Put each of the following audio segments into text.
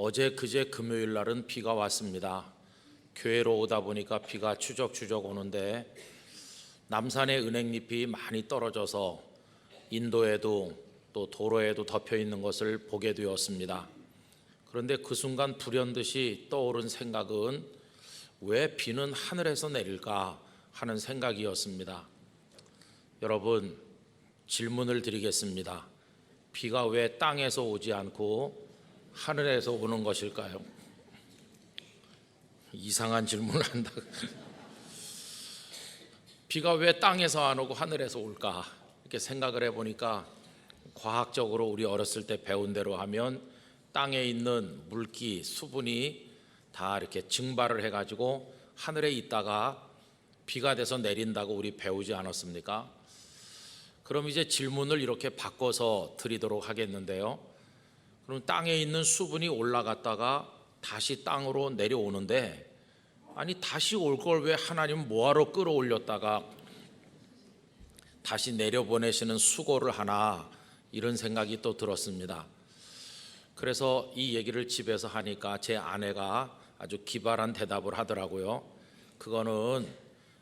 어제 그제 금요일 날은 비가 왔습니다. 교회로 오다 보니까 비가 추적추적 오는데 남산의 은행잎이 많이 떨어져서 인도에도 또 도로에도 덮여 있는 것을 보게 되었습니다. 그런데 그 순간 불현듯이 떠오른 생각은 왜 비는 하늘에서 내릴까 하는 생각이었습니다. 여러분, 질문을 드리겠습니다. 비가 왜 땅에서 오지 않고 하늘에서 오는 것일까요? 이상한 질문을 한다. 비가 왜 땅에서 안 오고 하늘에서 올까? 이렇게 생각을 해보니까 과학적으로 우리 어렸을 때 배운 대로 하면 땅에 있는 물기, 수분이 다 이렇게 증발을 해가지고 하늘에 있다가 비가 돼서 내린다고 우리 배우지 않았습니까? 그럼 이제 질문을 이렇게 바꿔서 드리도록 하겠는데요. 그럼 땅에 있는 수분이 올라갔다가 다시 땅으로 내려오는데, 아니 다시 올 걸 왜 하나님은 뭐하러 끌어올렸다가 다시 내려보내시는 수고를 하나, 이런 생각이 또 들었습니다. 그래서 이 얘기를 집에서 하니까 제 아내가 아주 기발한 대답을 하더라고요. 그거는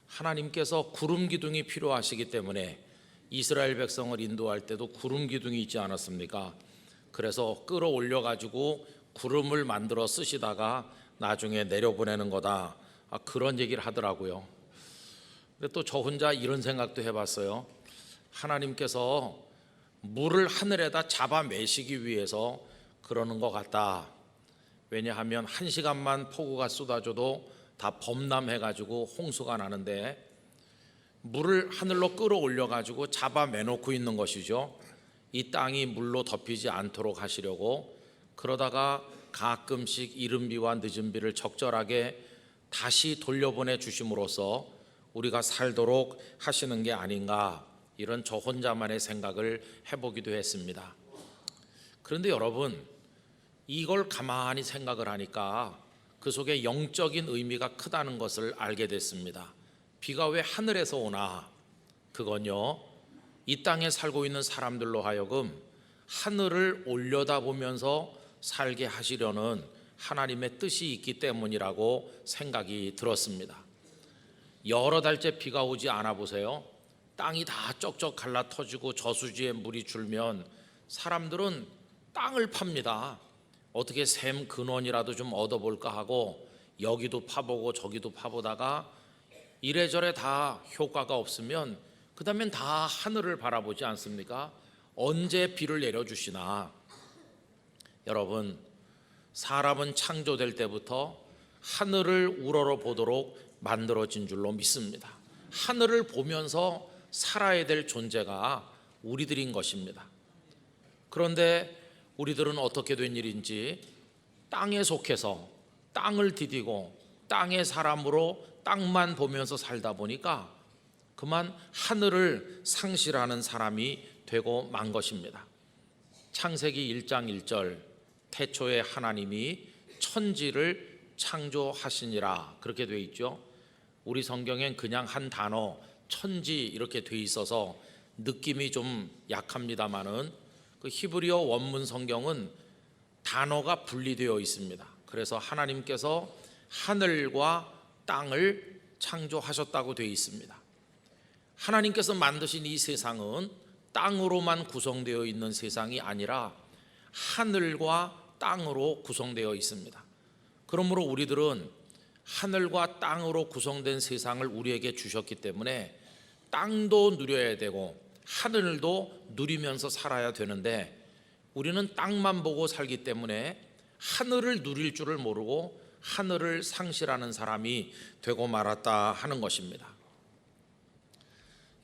하나님께서 구름 기둥이 필요하시기 때문에 이스라엘 백성을 인도할 때도 구름 기둥이 있지 않았습니까? 그래서 끌어올려 가지고 구름을 만들어 쓰시다가 나중에 내려보내는 거다, 그런 얘기를 하더라고요. 근데 또 저 혼자 이런 생각도 해봤어요. 하나님께서 물을 하늘에다 잡아매시기 위해서 그러는 것 같다. 왜냐하면 1시간만 폭우가 쏟아져도 다 범람해가지고 홍수가 나는데 물을 하늘로 끌어올려가지고 잡아매놓고 있는 것이죠. 이 땅이 물로 덮이지 않도록 하시려고. 그러다가 가끔씩 이른 비와 늦은 비를 적절하게 다시 돌려보내 주심으로써 우리가 살도록 하시는 게 아닌가, 이런 저 혼자만의 생각을 해보기도 했습니다. 그런데 여러분, 이걸 가만히 생각을 하니까 그 속에 영적인 의미가 크다는 것을 알게 됐습니다. 비가 왜 하늘에서 오나? 그건요, 이 땅에 살고 있는 사람들로 하여금 하늘을 올려다보면서 살게 하시려는 하나님의 뜻이 있기 때문이라고 생각이 들었습니다. 여러 달째 비가 오지 않아 보세요. 땅이 다 쩍쩍 갈라터지고 저수지에 물이 줄면 사람들은 땅을 팝니다. 어떻게 샘 근원이라도 좀 얻어볼까 하고 여기도 파보고 저기도 파보다가 이래저래 다 효과가 없으면 그 다음엔 다 하늘을 바라보지 않습니까? 언제 비를 내려주시나. 여러분, 사람은 창조될 때부터 하늘을 우러러 보도록 만들어진 줄로 믿습니다. 하늘을 보면서 살아야 될 존재가 우리들인 것입니다. 그런데 우리들은 어떻게 된 일인지 땅에 속해서 땅을 디디고 땅의 사람으로 땅만 보면서 살다 보니까 그만 하늘을 상실하는 사람이 되고 만 것입니다. 창세기 1장 1절, 태초에 하나님이 천지를 창조하시니라, 그렇게 되어 있죠. 우리 성경엔 그냥 한 단어 천지 이렇게 되어 있어서 느낌이 좀 약합니다만은 그 히브리어 원문 성경은 단어가 분리되어 있습니다. 그래서 하나님께서 하늘과 땅을 창조하셨다고 되어 있습니다. 하나님께서 만드신 이 세상은 땅으로만 구성되어 있는 세상이 아니라 하늘과 땅으로 구성되어 있습니다. 그러므로 우리들은 하늘과 땅으로 구성된 세상을 우리에게 주셨기 때문에 땅도 누려야 되고 하늘도 누리면서 살아야 되는데 우리는 땅만 보고 살기 때문에 하늘을 누릴 줄을 모르고 하늘을 상실하는 사람이 되고 말았다 하는 것입니다.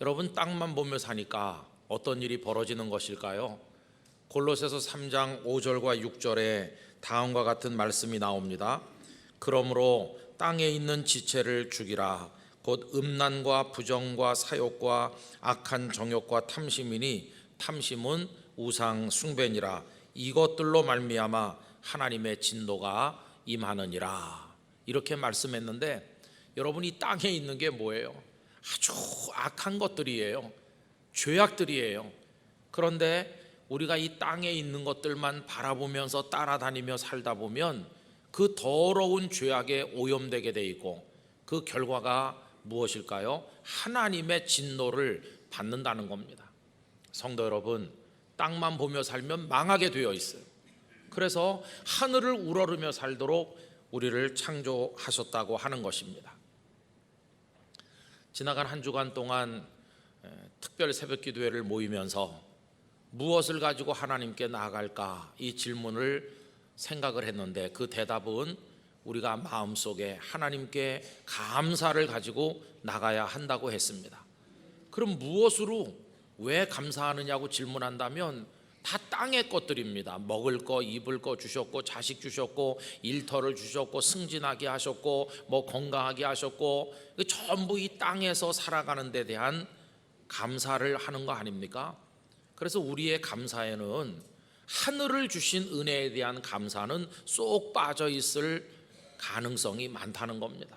여러분, 땅만 보며 사니까 어떤 일이 벌어지는 것일까요? 골로새서 3장 5절과 6절에 다음과 같은 말씀이 나옵니다. 그러므로 땅에 있는 지체를 죽이라. 곧 음란과 부정과 사욕과 악한 정욕과 탐심이니 탐심은 우상 숭배니라. 이것들로 말미암아 하나님의 진노가 임하느니라. 이렇게 말씀했는데 여러분, 이 땅에 있는 게 뭐예요? 아주 악한 것들이에요. 죄악들이에요. 그런데 우리가 이 땅에 있는 것들만 바라보면서 따라다니며 살다 보면 그 더러운 죄악에 오염되게 돼 있고 그 결과가 무엇일까요? 하나님의 진노를 받는다는 겁니다. 성도 여러분, 땅만 보며 살면 망하게 되어 있어요. 그래서 하늘을 우러르며 살도록 우리를 창조하셨다고 하는 것입니다. 지나간 한 주간 동안 특별 새벽 기도회를 모이면서 무엇을 가지고 하나님께 나아갈까 이 질문을 생각을 했는데 그 대답은 우리가 마음속에 하나님께 감사를 가지고 나가야 한다고 했습니다. 그럼 무엇으로 왜 감사하느냐고 질문한다면 다 땅의 것들입니다. 먹을 거, 입을 거 주셨고, 자식 주셨고, 일터를 주셨고, 승진하게 하셨고, 건강하게 하셨고, 전부 이 땅에서 살아가는 데 대한 감사를 하는 거 아닙니까? 그래서 우리의 감사에는 하늘을 주신 은혜에 대한 감사는 쏙 빠져 있을 가능성이 많다는 겁니다.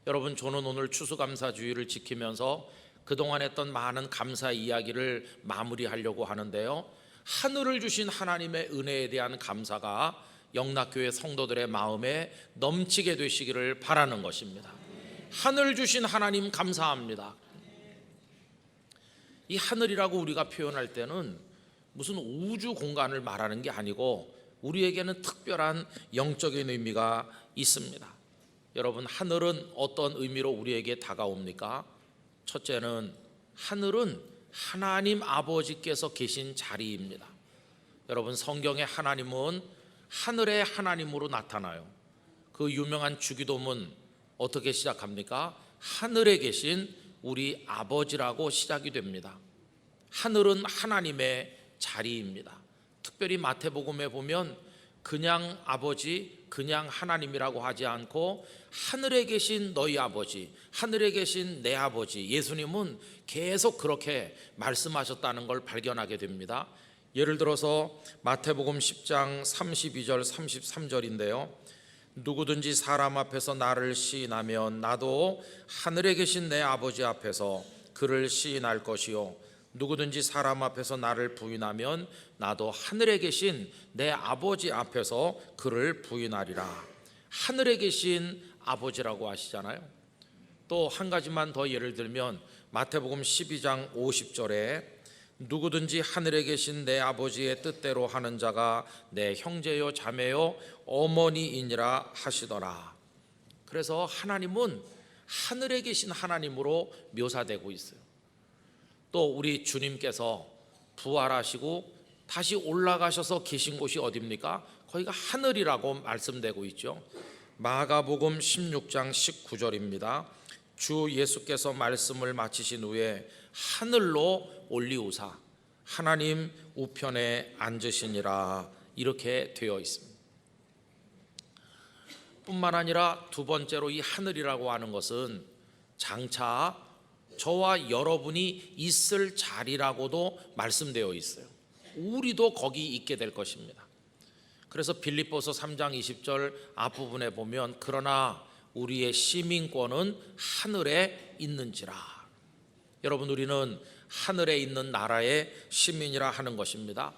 여러분, 저는 오늘 추수감사주의를 지키면서 그동안 했던 많은 감사 이야기를 마무리하려고 하는데요, 하늘을 주신 하나님의 은혜에 대한 감사가 영락교회 성도들의 마음에 넘치게 되시기를 바라는 것입니다. 하늘 주신 하나님 감사합니다. 이 하늘이라고 우리가 표현할 때는 무슨 우주 공간을 말하는 게 아니고 우리에게는 특별한 영적인 의미가 있습니다. 여러분, 하늘은 어떤 의미로 우리에게 다가옵니까? 첫째는 하늘은 하나님 아버지께서 계신 자리입니다. 여러분, 성경의 하나님은 하늘의 하나님으로 나타나요. 그 유명한 주기도문 어떻게 시작합니까? 하늘에 계신 우리 아버지라고 시작이 됩니다. 하늘은 하나님의 자리입니다. 특별히 마태복음에 보면 그냥 아버지, 그냥 하나님이라고 하지 않고 하늘에 계신 너희 아버지, 하늘에 계신 내 아버지, 예수님은 계속 그렇게 말씀하셨다는 걸 발견하게 됩니다. 예를 들어서 마태복음 10장 32절 33절인데요, 누구든지 사람 앞에서 나를 시인하면 나도 하늘에 계신 내 아버지 앞에서 그를 시인할 것이요, 누구든지 사람 앞에서 나를 부인하면 나도 하늘에 계신 내 아버지 앞에서 그를 부인하리라. 하늘에 계신 아버지라고 하시잖아요. 또 한 가지만 더 예를 들면 마태복음 12장 50절에 누구든지 하늘에 계신 내 아버지의 뜻대로 하는 자가 내 형제요 자매요 어머니이니라 하시더라. 그래서 하나님은 하늘에 계신 하나님으로 묘사되고 있어요. 또 우리 주님께서 부활하시고 다시 올라가셔서 계신 곳이 어디입니까? 거기가 하늘이라고 말씀되고 있죠. 마가복음 16장 19절입니다. 주 예수께서 말씀을 마치신 후에 하늘로 올리우사 하나님 우편에 앉으시니라, 이렇게 되어 있습니다. 뿐만 아니라 두 번째로 이 하늘이라고 하는 것은 장차 저와 여러분이 있을 자리라고도 말씀되어 있어요. 우리도 거기 있게 될 것입니다. 그래서 빌립보서 3장 20절 앞부분에 보면 그러나 우리의 시민권은 하늘에 있는지라. 여러분, 우리는 하늘에 있는 나라의 시민이라 하는 것입니다.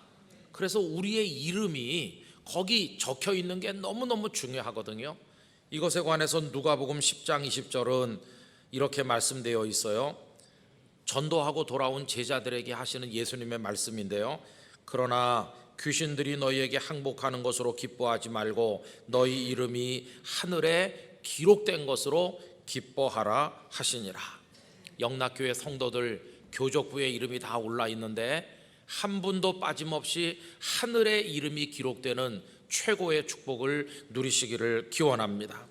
그래서 우리의 이름이 거기 적혀 있는 게 너무너무 중요하거든요. 이것에 관해서 누가복음 10장 20절은 이렇게 말씀되어 있어요. 전도하고 돌아온 제자들에게 하시는 예수님의 말씀인데요, 그러나 귀신들이 너희에게 항복하는 것으로 기뻐하지 말고 너희 이름이 하늘에 기록된 것으로 기뻐하라 하시니라. 영락교회 성도들 교족부에 이름이 다 올라 있는데 한 분도 빠짐없이 하늘에 이름이 기록되는 최고의 축복을 누리시기를 기원합니다.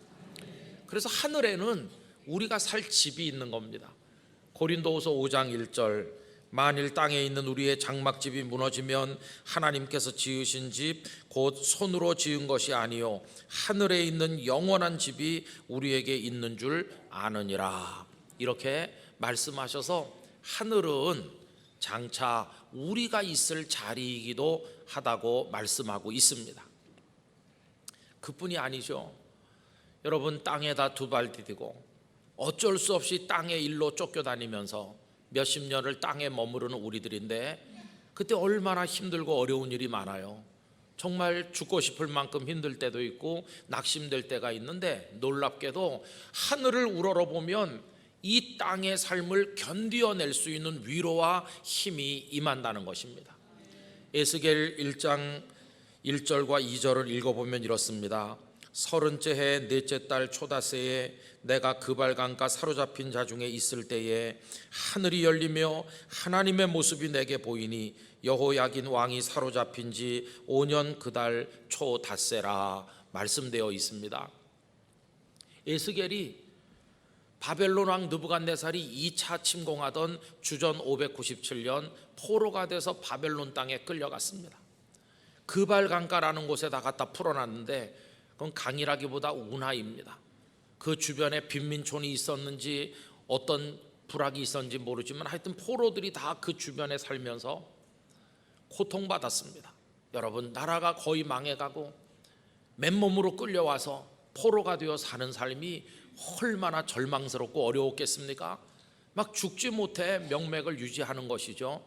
그래서 하늘에는 우리가 살 집이 있는 겁니다. 고린도후서 5장 1절 만일 땅에 있는 우리의 장막집이 무너지면 하나님께서 지으신 집 곧 손으로 지은 것이 아니요 하늘에 있는 영원한 집이 우리에게 있는 줄 아느니라. 이렇게 말씀하셔서 하늘은 장차 우리가 있을 자리이기도 하다고 말씀하고 있습니다. 그뿐이 아니죠. 여러분, 땅에다 두 발 디디고 어쩔 수 없이 땅의 일로 쫓겨다니면서 몇십 년을 땅에 머무르는 우리들인데 그때 얼마나 힘들고 어려운 일이 많아요. 정말 죽고 싶을 만큼 힘들 때도 있고 낙심될 때가 있는데, 놀랍게도 하늘을 우러러보면 이 땅의 삶을 견디어낼 수 있는 위로와 힘이 임한다는 것입니다. 에스겔 1장 1절과 2절을 읽어보면 이렇습니다. 30째 해 넷째 달 초다새에 내가 그발강가 사로잡힌 자 중에 있을 때에 하늘이 열리며 하나님의 모습이 내게 보이니 여호야긴 왕이 사로잡힌 지 5년 그달 초닷새라 말씀되어 있습니다. 에스겔이 바벨론 왕 느부갓네살이 2차 침공하던 주전 597년 포로가 돼서 바벨론 땅에 끌려갔습니다. 그발강가라는 곳에다 갖다 풀어놨는데 그건 강이라기보다 운하입니다. 그 주변에 빈민촌이 있었는지 어떤 부락이 있었는지 모르지만 하여튼 포로들이 다 그 주변에 살면서 고통받았습니다. 여러분, 나라가 거의 망해가고 맨몸으로 끌려와서 포로가 되어 사는 삶이 얼마나 절망스럽고 어려웠겠습니까? 막 죽지 못해 명맥을 유지하는 것이죠.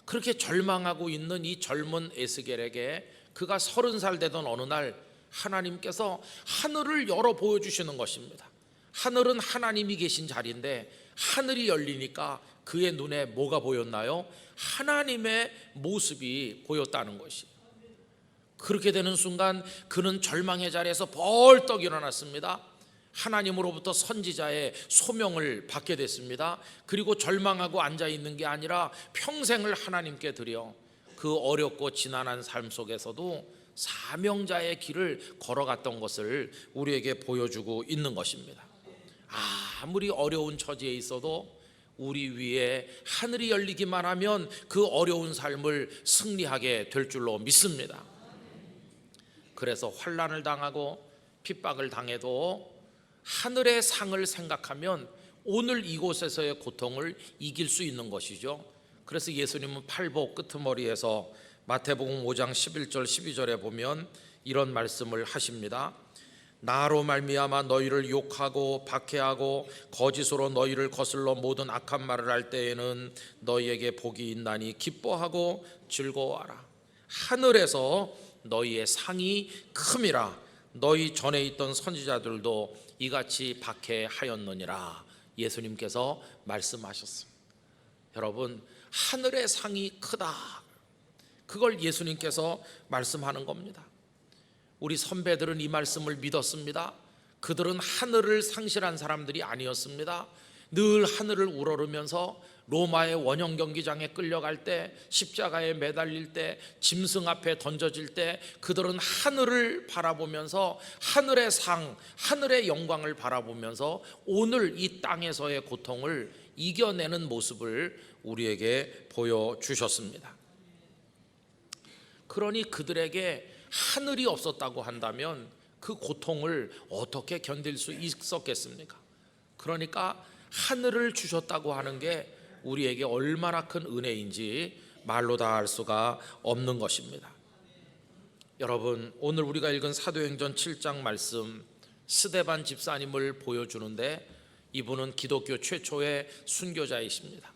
그렇게 절망하고 있는 이 젊은 에스겔에게 그가 30살 되던 어느 날 하나님께서 하늘을 열어 보여주시는 것입니다. 하늘은 하나님이 계신 자리인데 하늘이 열리니까 그의 눈에 뭐가 보였나요? 하나님의 모습이 보였다는 것이. 그렇게 되는 순간 그는 절망의 자리에서 벌떡 일어났습니다. 하나님으로부터 선지자의 소명을 받게 됐습니다. 그리고 절망하고 앉아있는 게 아니라 평생을 하나님께 드려 그 어렵고 지난한 삶 속에서도 사명자의 길을 걸어갔던 것을 우리에게 보여주고 있는 것입니다. 아무리 어려운 처지에 있어도 우리 위에 하늘이 열리기만 하면 그 어려운 삶을 승리하게 될 줄로 믿습니다. 그래서 환난을 당하고 핍박을 당해도 하늘의 상을 생각하면 오늘 이곳에서의 고통을 이길 수 있는 것이죠. 그래서 예수님은 팔복 끄트머리에서 마태복음 5장 11절 12절에 보면 이런 말씀을 하십니다. 나로 말미암아 너희를 욕하고 박해하고 거짓으로 너희를 거슬러 모든 악한 말을 할 때에는 너희에게 복이 있나니 기뻐하고 즐거워하라. 하늘에서 너희의 상이 큼이라. 너희 전에 있던 선지자들도 이같이 박해하였느니라. 예수님께서 말씀하셨습니다. 여러분, 하늘의 상이 크다. 그걸 예수님께서 말씀하는 겁니다. 우리 선배들은 이 말씀을 믿었습니다. 그들은 하늘을 상실한 사람들이 아니었습니다. 늘 하늘을 우러르면서 로마의 원형 경기장에 끌려갈 때, 십자가에 매달릴 때, 짐승 앞에 던져질 때 그들은 하늘을 바라보면서 하늘의 상, 하늘의 영광을 바라보면서 오늘 이 땅에서의 고통을 이겨내는 모습을 우리에게 보여주셨습니다. 그러니 그들에게 하늘이 없었다고 한다면 그 고통을 어떻게 견딜 수 있었겠습니까? 그러니까 하늘을 주셨다고 하는 게 우리에게 얼마나 큰 은혜인지 말로 다 할 수가 없는 것입니다. 여러분, 오늘 우리가 읽은 사도행전 7장 말씀, 스데반 집사님을 보여주는데 이분은 기독교 최초의 순교자이십니다.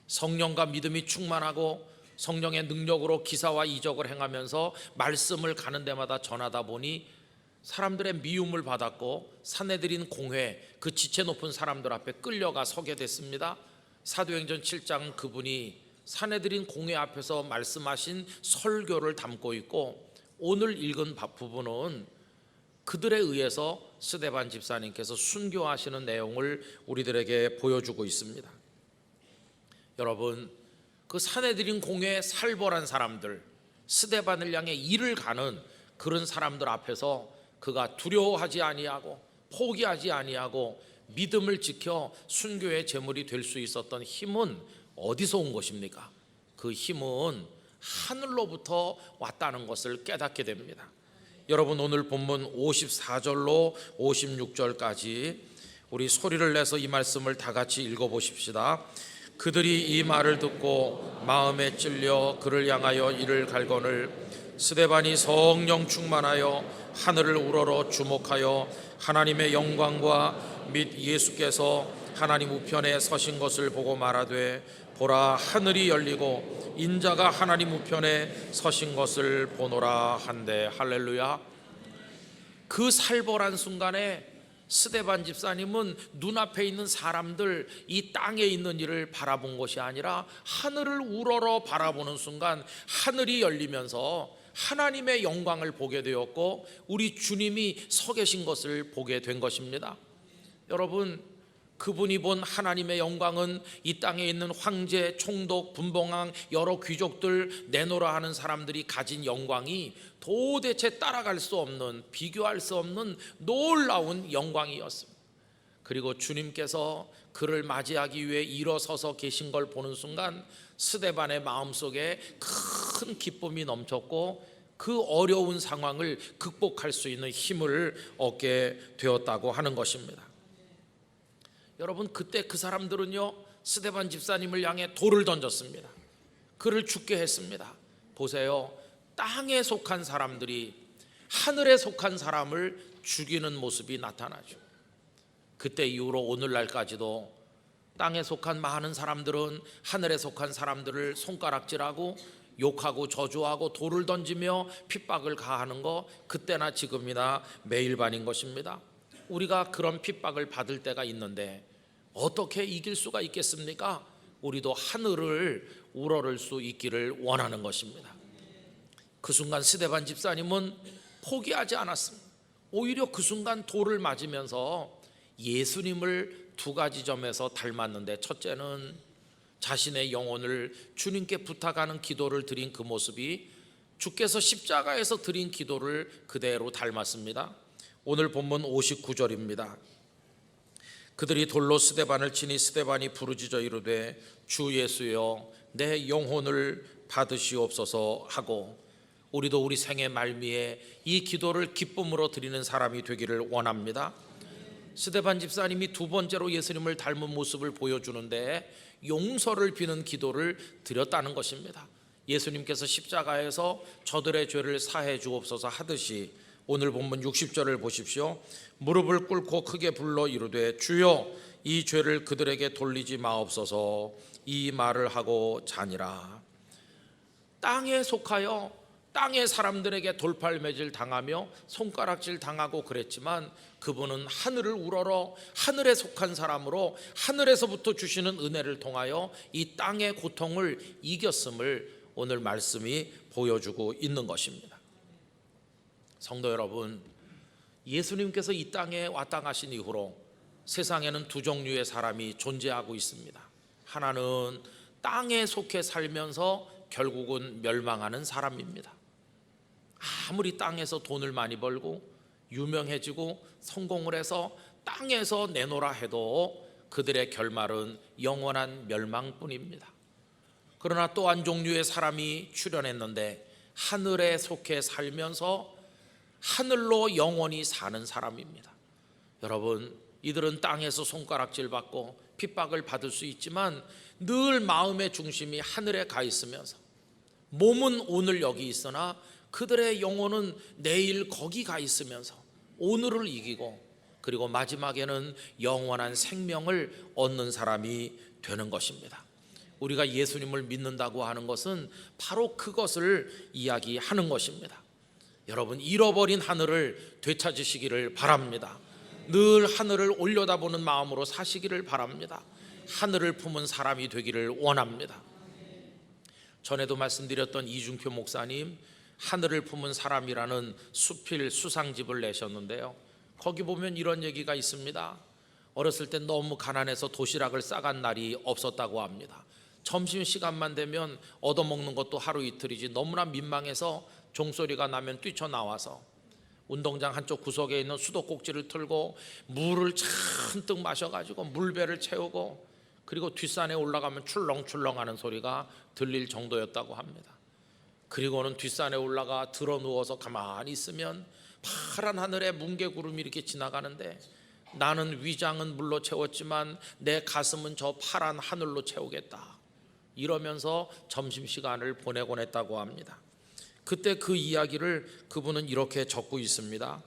성령과 믿음이 충만하고 성령의 능력으로 기사와 이적을 행하면서 말씀을 가는 데마다 전하다 보니 사람들의 미움을 받았고 산헤드린 공회, 그 지체 높은 사람들 앞에 끌려가 서게 됐습니다. 사도행전 7장 그분이 산헤드린 공회 앞에서 말씀하신 설교를 담고 있고, 오늘 읽은 부분은 그들에 의해서 스데반 집사님께서 순교하시는 내용을 우리들에게 보여주고 있습니다. 여러분, 그 산헤드린 공회에 살벌한 사람들, 스데반을 향해 이를 가는 그런 사람들 앞에서 그가 두려워하지 아니하고 포기하지 아니하고 믿음을 지켜 순교의 제물이 될 수 있었던 힘은 어디서 온 것입니까? 그 힘은 하늘로부터 왔다는 것을 깨닫게 됩니다. 여러분, 오늘 본문 54절로 56절까지 우리 소리를 내서 이 말씀을 다 같이 읽어보십시다. 그들이 이 말을 듣고 마음에 찔려 그를 향하여 이를 갈거늘 스데반이 성령 충만하여 하늘을 우러러 주목하여 하나님의 영광과 및 예수께서 하나님 우편에 서신 것을 보고 말하되 보라, 하늘이 열리고 인자가 하나님 우편에 서신 것을 보노라 한데 할렐루야. 그 살벌한 순간에 스데반 집사님은 눈앞에 있는 사람들, 이 땅에 있는 일을 바라본 것이 아니라 하늘을 우러러 바라보는 순간 하늘이 열리면서 하나님의 영광을 보게 되었고 우리 주님이 서 계신 것을 보게 된 것입니다. 여러분, 그분이 본 하나님의 영광은 이 땅에 있는 황제, 총독, 분봉왕, 여러 귀족들, 내노라 하는 사람들이 가진 영광이 도대체 따라갈 수 없는, 비교할 수 없는 놀라운 영광이었습니다. 그리고 주님께서 그를 맞이하기 위해 일어서서 계신 걸 보는 순간 스데반의 마음속에 큰 기쁨이 넘쳤고 그 어려운 상황을 극복할 수 있는 힘을 얻게 되었다고 하는 것입니다. 여러분, 그때 그 사람들은요 스데반 집사님을 향해 돌을 던졌습니다. 그를 죽게 했습니다. 보세요, 땅에 속한 사람들이 하늘에 속한 사람을 죽이는 모습이 나타나죠. 그때 이후로 오늘날까지도 땅에 속한 많은 사람들은 하늘에 속한 사람들을 손가락질하고 욕하고 저주하고 돌을 던지며 핍박을 가하는 거 그때나 지금이나 매일반인 것입니다. 우리가 그런 핍박을 받을 때가 있는데 어떻게 이길 수가 있겠습니까? 우리도 하늘을 우러를 수 있기를 원하는 것입니다. 그 순간 스데반 집사님은 포기하지 않았습니다. 오히려 그 순간 돌을 맞으면서 예수님을 두 가지 점에서 닮았는데, 첫째는 자신의 영혼을 주님께 부탁하는 기도를 드린 그 모습이 주께서 십자가에서 드린 기도를 그대로 닮았습니다. 오늘 본문 59절입니다. 그들이 돌로 스데반을 치니 스데반이 부르짖어 이르되 주 예수여 내 영혼을 받으시옵소서 하고, 우리도 우리 생의 말미에 이 기도를 기쁨으로 드리는 사람이 되기를 원합니다. 스데반 집사님이 두 번째로 예수님을 닮은 모습을 보여주는데 용서를 비는 기도를 드렸다는 것입니다. 예수님께서 십자가에서 저들의 죄를 사해 주옵소서 하듯이 오늘 본문 60절을 보십시오. 무릎을 꿇고 크게 불러 이르되 주여 이 죄를 그들에게 돌리지 마옵소서, 이 말을 하고 자니라. 땅에 속하여 땅의 사람들에게 돌팔매질 당하며 손가락질 당하고 그랬지만 그분은 하늘을 우러러 하늘에 속한 사람으로 하늘에서부터 주시는 은혜를 통하여 이 땅의 고통을 이겼음을 오늘 말씀이 보여주고 있는 것입니다. 성도 여러분, 예수님께서 이 땅에 왔다 가신 이후로 세상에는 두 종류의 사람이 존재하고 있습니다. 하나는 땅에 속해 살면서 결국은 멸망하는 사람입니다. 아무리 땅에서 돈을 많이 벌고 유명해지고 성공을 해서 땅에서 내놓으라 해도 그들의 결말은 영원한 멸망뿐입니다. 그러나 또 한 종류의 사람이 출현했는데 하늘에 속해 살면서 하늘로 영원히 사는 사람입니다. 여러분, 이들은 땅에서 손가락질 받고 핍박을 받을 수 있지만 늘 마음의 중심이 하늘에 가 있으면서 몸은 오늘 여기 있으나 그들의 영혼은 내일 거기 가 있으면서 오늘을 이기고 그리고 마지막에는 영원한 생명을 얻는 사람이 되는 것입니다. 우리가 예수님을 믿는다고 하는 것은 바로 그것을 이야기하는 것입니다. 여러분, 잃어버린 하늘을 되찾으시기를 바랍니다. 늘 하늘을 올려다보는 마음으로 사시기를 바랍니다. 하늘을 품은 사람이 되기를 원합니다. 전에도 말씀드렸던 이중표 목사님 하늘을 품은 사람이라는 수필 수상집을 내셨는데요, 거기 보면 이런 얘기가 있습니다. 어렸을 때 너무 가난해서 도시락을 싸간 날이 없었다고 합니다. 점심시간만 되면 얻어먹는 것도 하루 이틀이지 너무나 민망해서 종소리가 나면 뛰쳐나와서 운동장 한쪽 구석에 있는 수도꼭지를 틀고 물을 잔뜩 마셔가지고 물배를 채우고 그리고 뒷산에 올라가면 출렁출렁하는 소리가 들릴 정도였다고 합니다. 그리고는 뒷산에 올라가 들어 누워서 가만히 있으면 파란 하늘에 뭉게구름이 이렇게 지나가는데 나는 위장은 물로 채웠지만 내 가슴은 저 파란 하늘로 채우겠다, 이러면서 점심시간을 보내곤 했다고 합니다. 그때 그 이야기를 그분은 이렇게 적고 있습니다.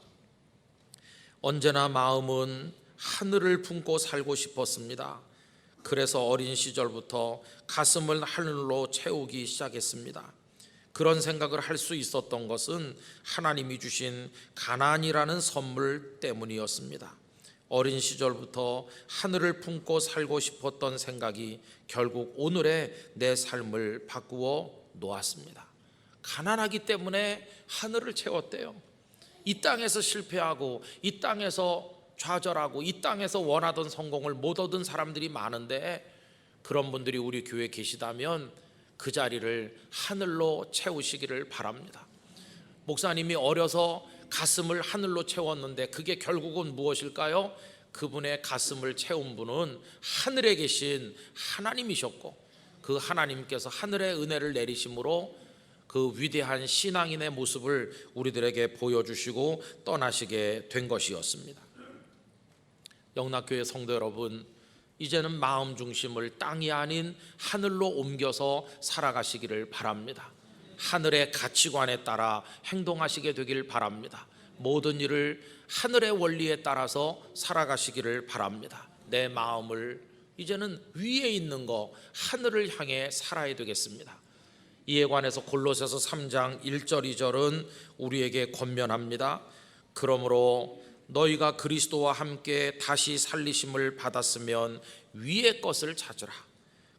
언제나 마음은 하늘을 품고 살고 싶었습니다. 그래서 어린 시절부터 가슴을 하늘로 채우기 시작했습니다. 그런 생각을 할 수 있었던 것은 하나님이 주신 가나안이라는 선물 때문이었습니다. 어린 시절부터 하늘을 품고 살고 싶었던 생각이 결국 오늘의 내 삶을 바꾸어 놓았습니다. 가난하기 때문에 하늘을 채웠대요. 이 땅에서 실패하고 이 땅에서 좌절하고 이 땅에서 원하던 성공을 못 얻은 사람들이 많은데, 그런 분들이 우리 교회에 계시다면 그 자리를 하늘로 채우시기를 바랍니다. 목사님이 어려서 가슴을 하늘로 채웠는데 그게 결국은 무엇일까요? 그분의 가슴을 채운 분은 하늘에 계신 하나님이셨고, 그 하나님께서 하늘의 은혜를 내리심으로 그 위대한 신앙인의 모습을 우리들에게 보여주시고 떠나시게 된 것이었습니다. 영락교회 성도 여러분, 이제는 마음 중심을 땅이 아닌 하늘로 옮겨서 살아가시기를 바랍니다. 하늘의 가치관에 따라 행동하시게 되길 바랍니다. 모든 일을 하늘의 원리에 따라서 살아가시기를 바랍니다. 내 마음을 이제는 위에 있는 거, 하늘을 향해 살아야 되겠습니다. 이에 관해서 골로새서 3장 1절 2절은 우리에게 권면합니다. 그러므로 너희가 그리스도와 함께 다시 살리심을 받았으면 위의 것을 찾으라.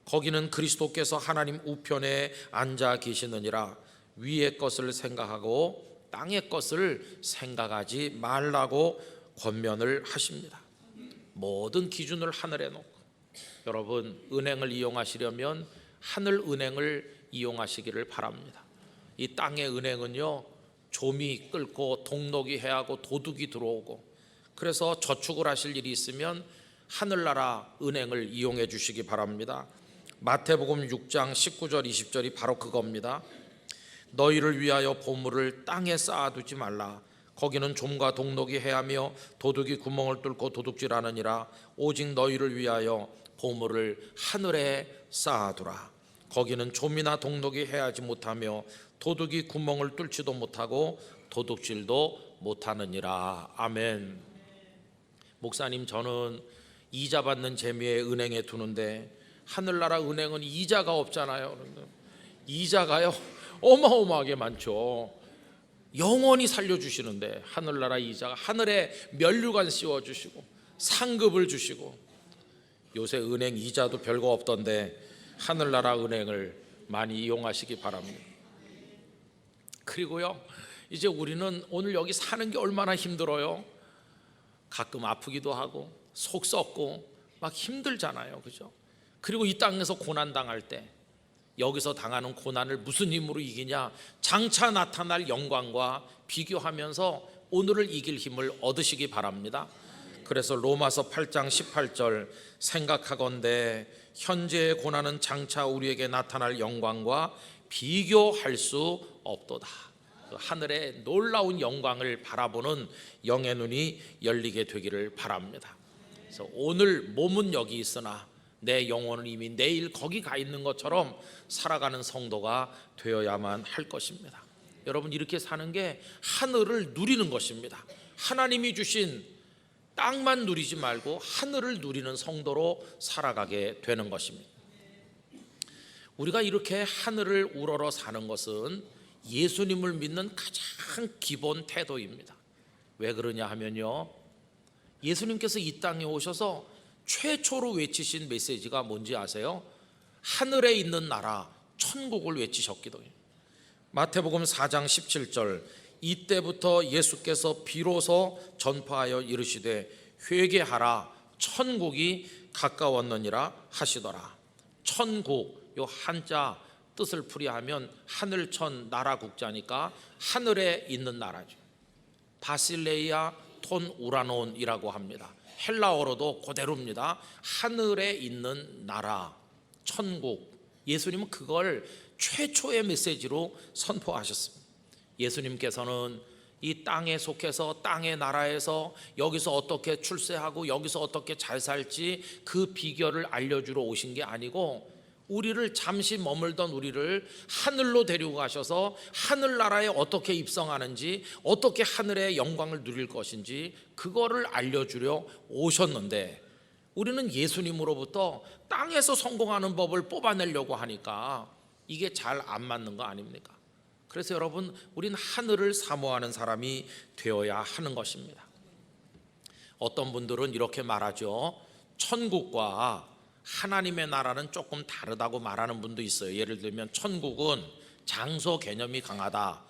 거기는 그리스도께서 하나님 우편에 앉아 계시느니라. 위의 것을 생각하고 땅의 것을 생각하지 말라고 권면을 하십니다. 모든 기준을 하늘에 놓고, 여러분 은행을 이용하시려면 하늘 은행을 이용하시기를 바랍니다. 이 땅의 은행은요, 좀이 끓고 동록이 해하고 도둑이 들어오고, 그래서 저축을 하실 일이 있으면 하늘나라 은행을 이용해 주시기 바랍니다. 마태복음 6장 19절 20절이 바로 그겁니다. 너희를 위하여 보물을 땅에 쌓아두지 말라. 거기는 좀과 동록이 해하며 도둑이 구멍을 뚫고 도둑질하느니라. 오직 너희를 위하여 보물을 하늘에 쌓아두라. 거기는 좀이나 동록이 해하지 못하며 도둑이 구멍을 뚫지도 못하고 도둑질도 못하느니라. 아멘. 목사님, 저는 이자 받는 재미에 은행에 두는데 하늘나라 은행은 이자가 없잖아요. 이자가요 어마어마하게 많죠. 영원히 살려주시는데 하늘나라 이자가, 하늘에 면류관 씌워주시고 상급을 주시고, 요새 은행 이자도 별거 없던데 하늘나라 은행을 많이 이용하시기 바랍니다. 그리고요, 이제 우리는 오늘 여기 사는 게 얼마나 힘들어요. 가끔 아프기도 하고 속 썩고 막 힘들잖아요, 그죠? 그리고 이 땅에서 고난 당할 때 여기서 당하는 고난을 무슨 힘으로 이기냐? 장차 나타날 영광과 비교하면서 오늘을 이길 힘을 얻으시기 바랍니다. 그래서 로마서 8장 18절, 생각하건대 현재의 고난은 장차 우리에게 나타날 영광과 비교할 수 없도다. 하늘의 놀라운 영광을 바라보는 영의 눈이 열리게 되기를 바랍니다. 그래서 오늘 몸은 여기 있으나 내 영혼은 이미 내일 거기 가 있는 것처럼 살아가는 성도가 되어야만 할 것입니다. 여러분, 이렇게 사는 게 하늘을 누리는 것입니다. 하나님이 주신 땅만 누리지 말고 하늘을 누리는 성도로 살아가게 되는 것입니다. 우리가 이렇게 하늘을 우러러 사는 것은 예수님을 믿는 가장 기본 태도입니다. 왜 그러냐 하면요, 예수님께서 이 땅에 오셔서 최초로 외치신 메시지가 뭔지 아세요? 하늘에 있는 나라, 천국을 외치셨기도 해요. 마태복음 4장 17절, 이때부터 예수께서 비로소 전파하여 이르시되 회개하라, 천국이 가까웠느니라 하시더라. 천국, 요 한자 뜻을 풀이하면 하늘천 나라 국자니까 하늘에 있는 나라죠. 바실레이아 톤 우라논이라고 합니다. 헬라어로도 그대로입니다. 하늘에 있는 나라, 천국. 예수님은 그걸 최초의 메시지로 선포하셨습니다. 예수님께서는 이 땅에 속해서 땅의 나라에서 여기서 어떻게 출세하고 여기서 어떻게 잘 살지 그 비결을 알려주러 오신 게 아니고, 우리를 잠시 머물던 우리를 하늘로 데리고 가셔서 하늘나라에 어떻게 입성하는지, 어떻게 하늘의 영광을 누릴 것인지 그거를 알려주려 오셨는데, 우리는 예수님으로부터 땅에서 성공하는 법을 뽑아내려고 하니까 이게 잘 안 맞는 거 아닙니까? 그래서 여러분, 우린 하늘을 사모하는 사람이 되어야 하는 것입니다. 어떤 분들은 이렇게 말하죠. 천국과 하나님의 나라는 조금 다르다고 말하는 분도 있어요. 예를 들면 천국은 장소 개념이 강하다.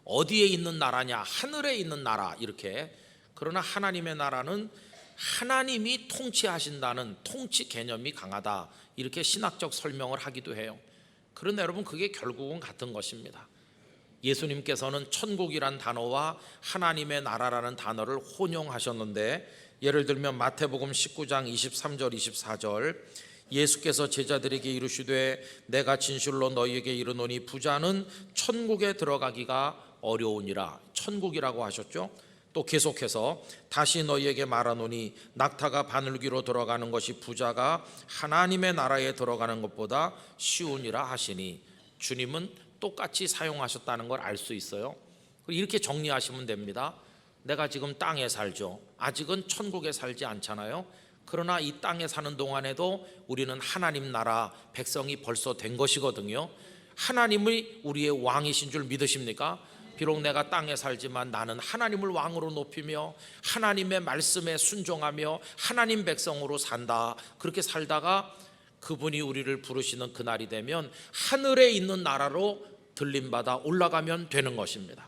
어디에 있는 나라냐? 하늘에 있는 나라, 이렇게. 그러나 하나님의 나라는 하나님이 통치하신다는 통치 개념이 강하다, 이렇게 신학적 설명을 하기도 해요. 그런데 여러분, 그게 결국은 같은 것입니다. 예수님께서는 천국이란 단어와 하나님의 나라라는 단어를 혼용하셨는데, 예를 들면 마태복음 19장 23절 24절, 예수께서 제자들에게 이르시되 내가 진실로 너희에게 이르노니 부자는 천국에 들어가기가 어려우니라. 천국이라고 하셨죠. 또 계속해서 다시 너희에게 말하노니 낙타가 바늘귀로 들어가는 것이 부자가 하나님의 나라에 들어가는 것보다 쉬우니라 하시니, 주님은 똑같이 사용하셨다는 걸 알 수 있어요. 이렇게 정리하시면 됩니다. 내가 지금 땅에 살죠. 아직은 천국에 살지 않잖아요. 그러나 이 땅에 사는 동안에도 우리는 하나님 나라 백성이 벌써 된 것이거든요. 하나님이 우리의 왕이신 줄 믿으십니까? 비록 내가 땅에 살지만 나는 하나님을 왕으로 높이며 하나님의 말씀에 순종하며 하나님 백성으로 산다. 그렇게 살다가 그분이 우리를 부르시는 그날이 되면 하늘에 있는 나라로 들림받아 올라가면 되는 것입니다.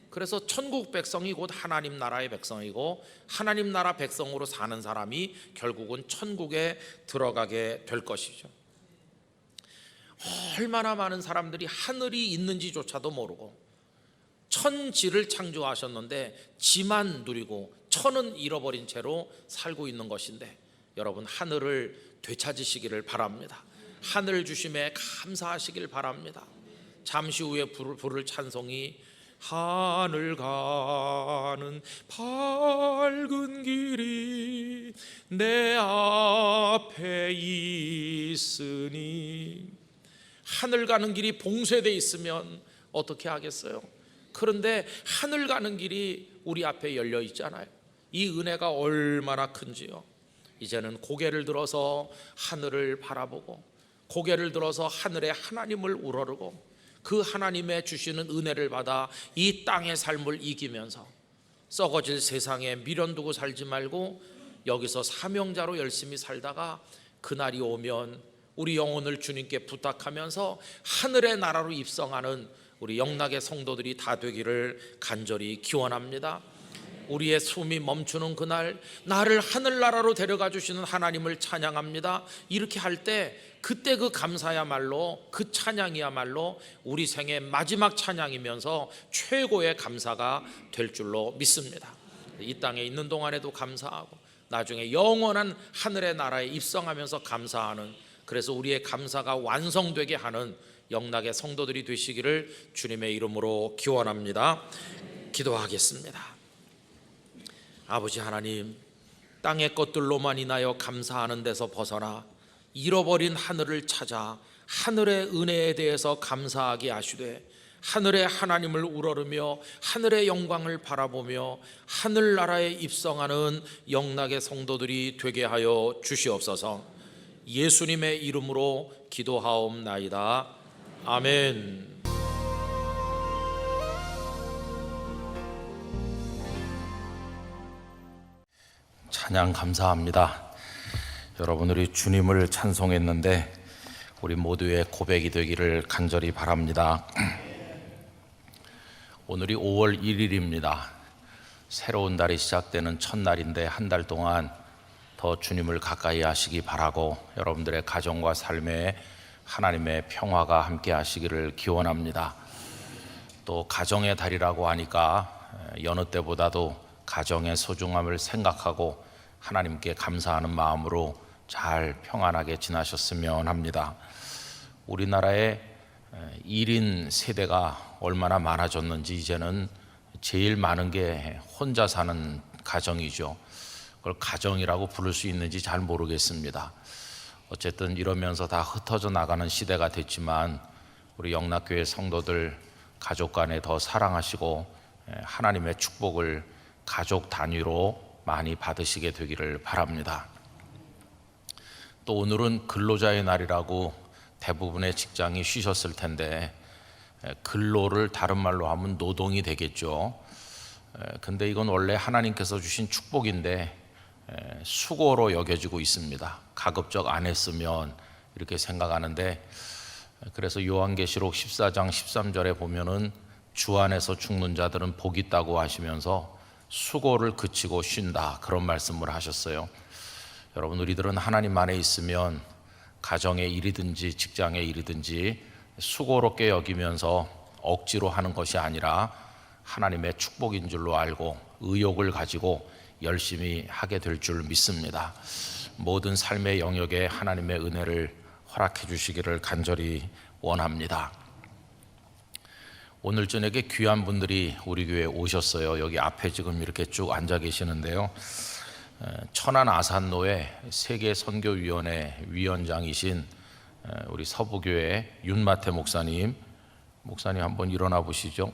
그래서 천국 백성이 곧 하나님 나라의 백성이고, 하나님 나라 백성으로 사는 사람이 결국은 천국에 들어가게 될 것이죠. 얼마나 많은 사람들이 하늘이 있는지조차도 모르고 천지를 창조하셨는데 지만 누리고 천은 잃어버린 채로 살고 있는 것인데, 여러분, 하늘을 되찾으시기를 바랍니다. 하늘 주심에 감사하시길 바랍니다. 잠시 후에 부를 찬송이 하늘 가는 밝은 길이 내 앞에 있으니, 하늘 가는 길이 봉쇄되어 있으면 어떻게 하겠어요? 그런데 하늘 가는 길이 우리 앞에 열려 있잖아요. 이 은혜가 얼마나 큰지요. 이제는 고개를 들어서 하늘을 바라보고 고개를 들어서 하늘의 하나님을 우러르고 그 하나님의 주시는 은혜를 받아 이 땅의 삶을 이기면서 썩어질 세상에 미련 두고 살지 말고 여기서 사명자로 열심히 살다가 그날이 오면 우리 영혼을 주님께 부탁하면서 하늘의 나라로 입성하는 우리 영락의 성도들이 다 되기를 간절히 기원합니다. 우리의 숨이 멈추는 그날, 나를 하늘나라로 데려가 주시는 하나님을 찬양합니다. 이렇게 할 때 그때 그 감사야말로, 그 찬양이야말로 우리 생의 마지막 찬양이면서 최고의 감사가 될 줄로 믿습니다. 이 땅에 있는 동안에도 감사하고 나중에 영원한 하늘의 나라에 입성하면서 감사하는, 그래서 우리의 감사가 완성되게 하는 영락의 성도들이 되시기를 주님의 이름으로 기원합니다. 기도하겠습니다. 아버지 하나님, 땅의 것들로만 인하여 감사하는 데서 벗어나 잃어버린 하늘을 찾아 하늘의 은혜에 대해서 감사하게 하시되, 하늘의 하나님을 우러르며 하늘의 영광을 바라보며 하늘나라에 입성하는 영락의 성도들이 되게 하여 주시옵소서. 예수님의 이름으로 기도하옵나이다. 아멘. 찬양 감사합니다. 여러분, 우리 주님을 찬송했는데 우리 모두의 고백이 되기를 간절히 바랍니다. 오늘이 5월 1일입니다. 새로운 달이 시작되는 첫날인데 한 달 동안 더 주님을 가까이 하시기 바라고, 여러분들의 가정과 삶에 하나님의 평화가 함께 하시기를 기원합니다. 또 가정의 달이라고 하니까 여느 때보다도 가정의 소중함을 생각하고 하나님께 감사하는 마음으로 잘 평안하게 지나셨으면 합니다. 우리나라의 1인 세대가 얼마나 많아졌는지 이제는 제일 많은 게 혼자 사는 가정이죠. 그걸 가정이라고 부를 수 있는지 잘 모르겠습니다. 어쨌든 이러면서 다 흩어져 나가는 시대가 됐지만 우리 영락교회 성도들 가족 간에 더 사랑하시고 하나님의 축복을 가족 단위로 많이 받으시게 되기를 바랍니다. 또 오늘은 근로자의 날이라고 대부분의 직장이 쉬셨을 텐데 근로를 다른 말로 하면 노동이 되겠죠. 근데 이건 원래 하나님께서 주신 축복인데 수고로 여겨지고 있습니다. 가급적 안 했으면 이렇게 생각하는데, 그래서 요한계시록 14장 13절에 보면은 주 안에서 죽는 자들은 복이 있다고 하시면서 수고를 그치고 쉰다, 그런 말씀을 하셨어요. 여러분, 우리들은 하나님 안에 있으면 가정의 일이든지 직장의 일이든지 수고롭게 여기면서 억지로 하는 것이 아니라 하나님의 축복인 줄로 알고 의욕을 가지고 열심히 하게 될 줄 믿습니다. 모든 삶의 영역에 하나님의 은혜를 허락해 주시기를 간절히 원합니다. 오늘 저녁에 귀한 분들이 우리 교회에 오셨어요. 여기 앞에 지금 이렇게 쭉 앉아 계시는데요. 천안 아산로의 세계선교위원회 위원장이신 우리 서부교회 윤마태 목사님 한번 일어나 보시죠.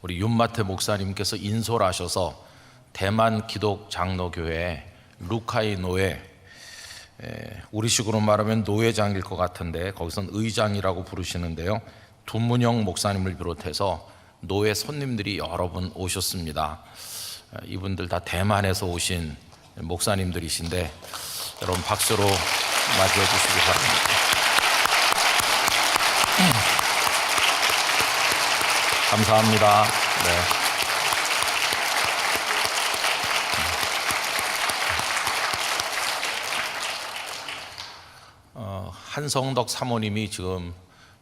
우리 윤마태 목사님께서 인솔하셔서 대만 기독장로교회 루카이 노회, 우리식으로 말하면 노회장일 것 같은데 거기선 의장이라고 부르시는데요, 두문영 목사님을 비롯해서 노회 손님들이 여러 분 오셨습니다. 이분들 다 대만에서 오신 목사님들이신데 여러분 박수로 맞이해 주시기 바랍니다. 감사합니다. 네. 한성덕 사모님이 지금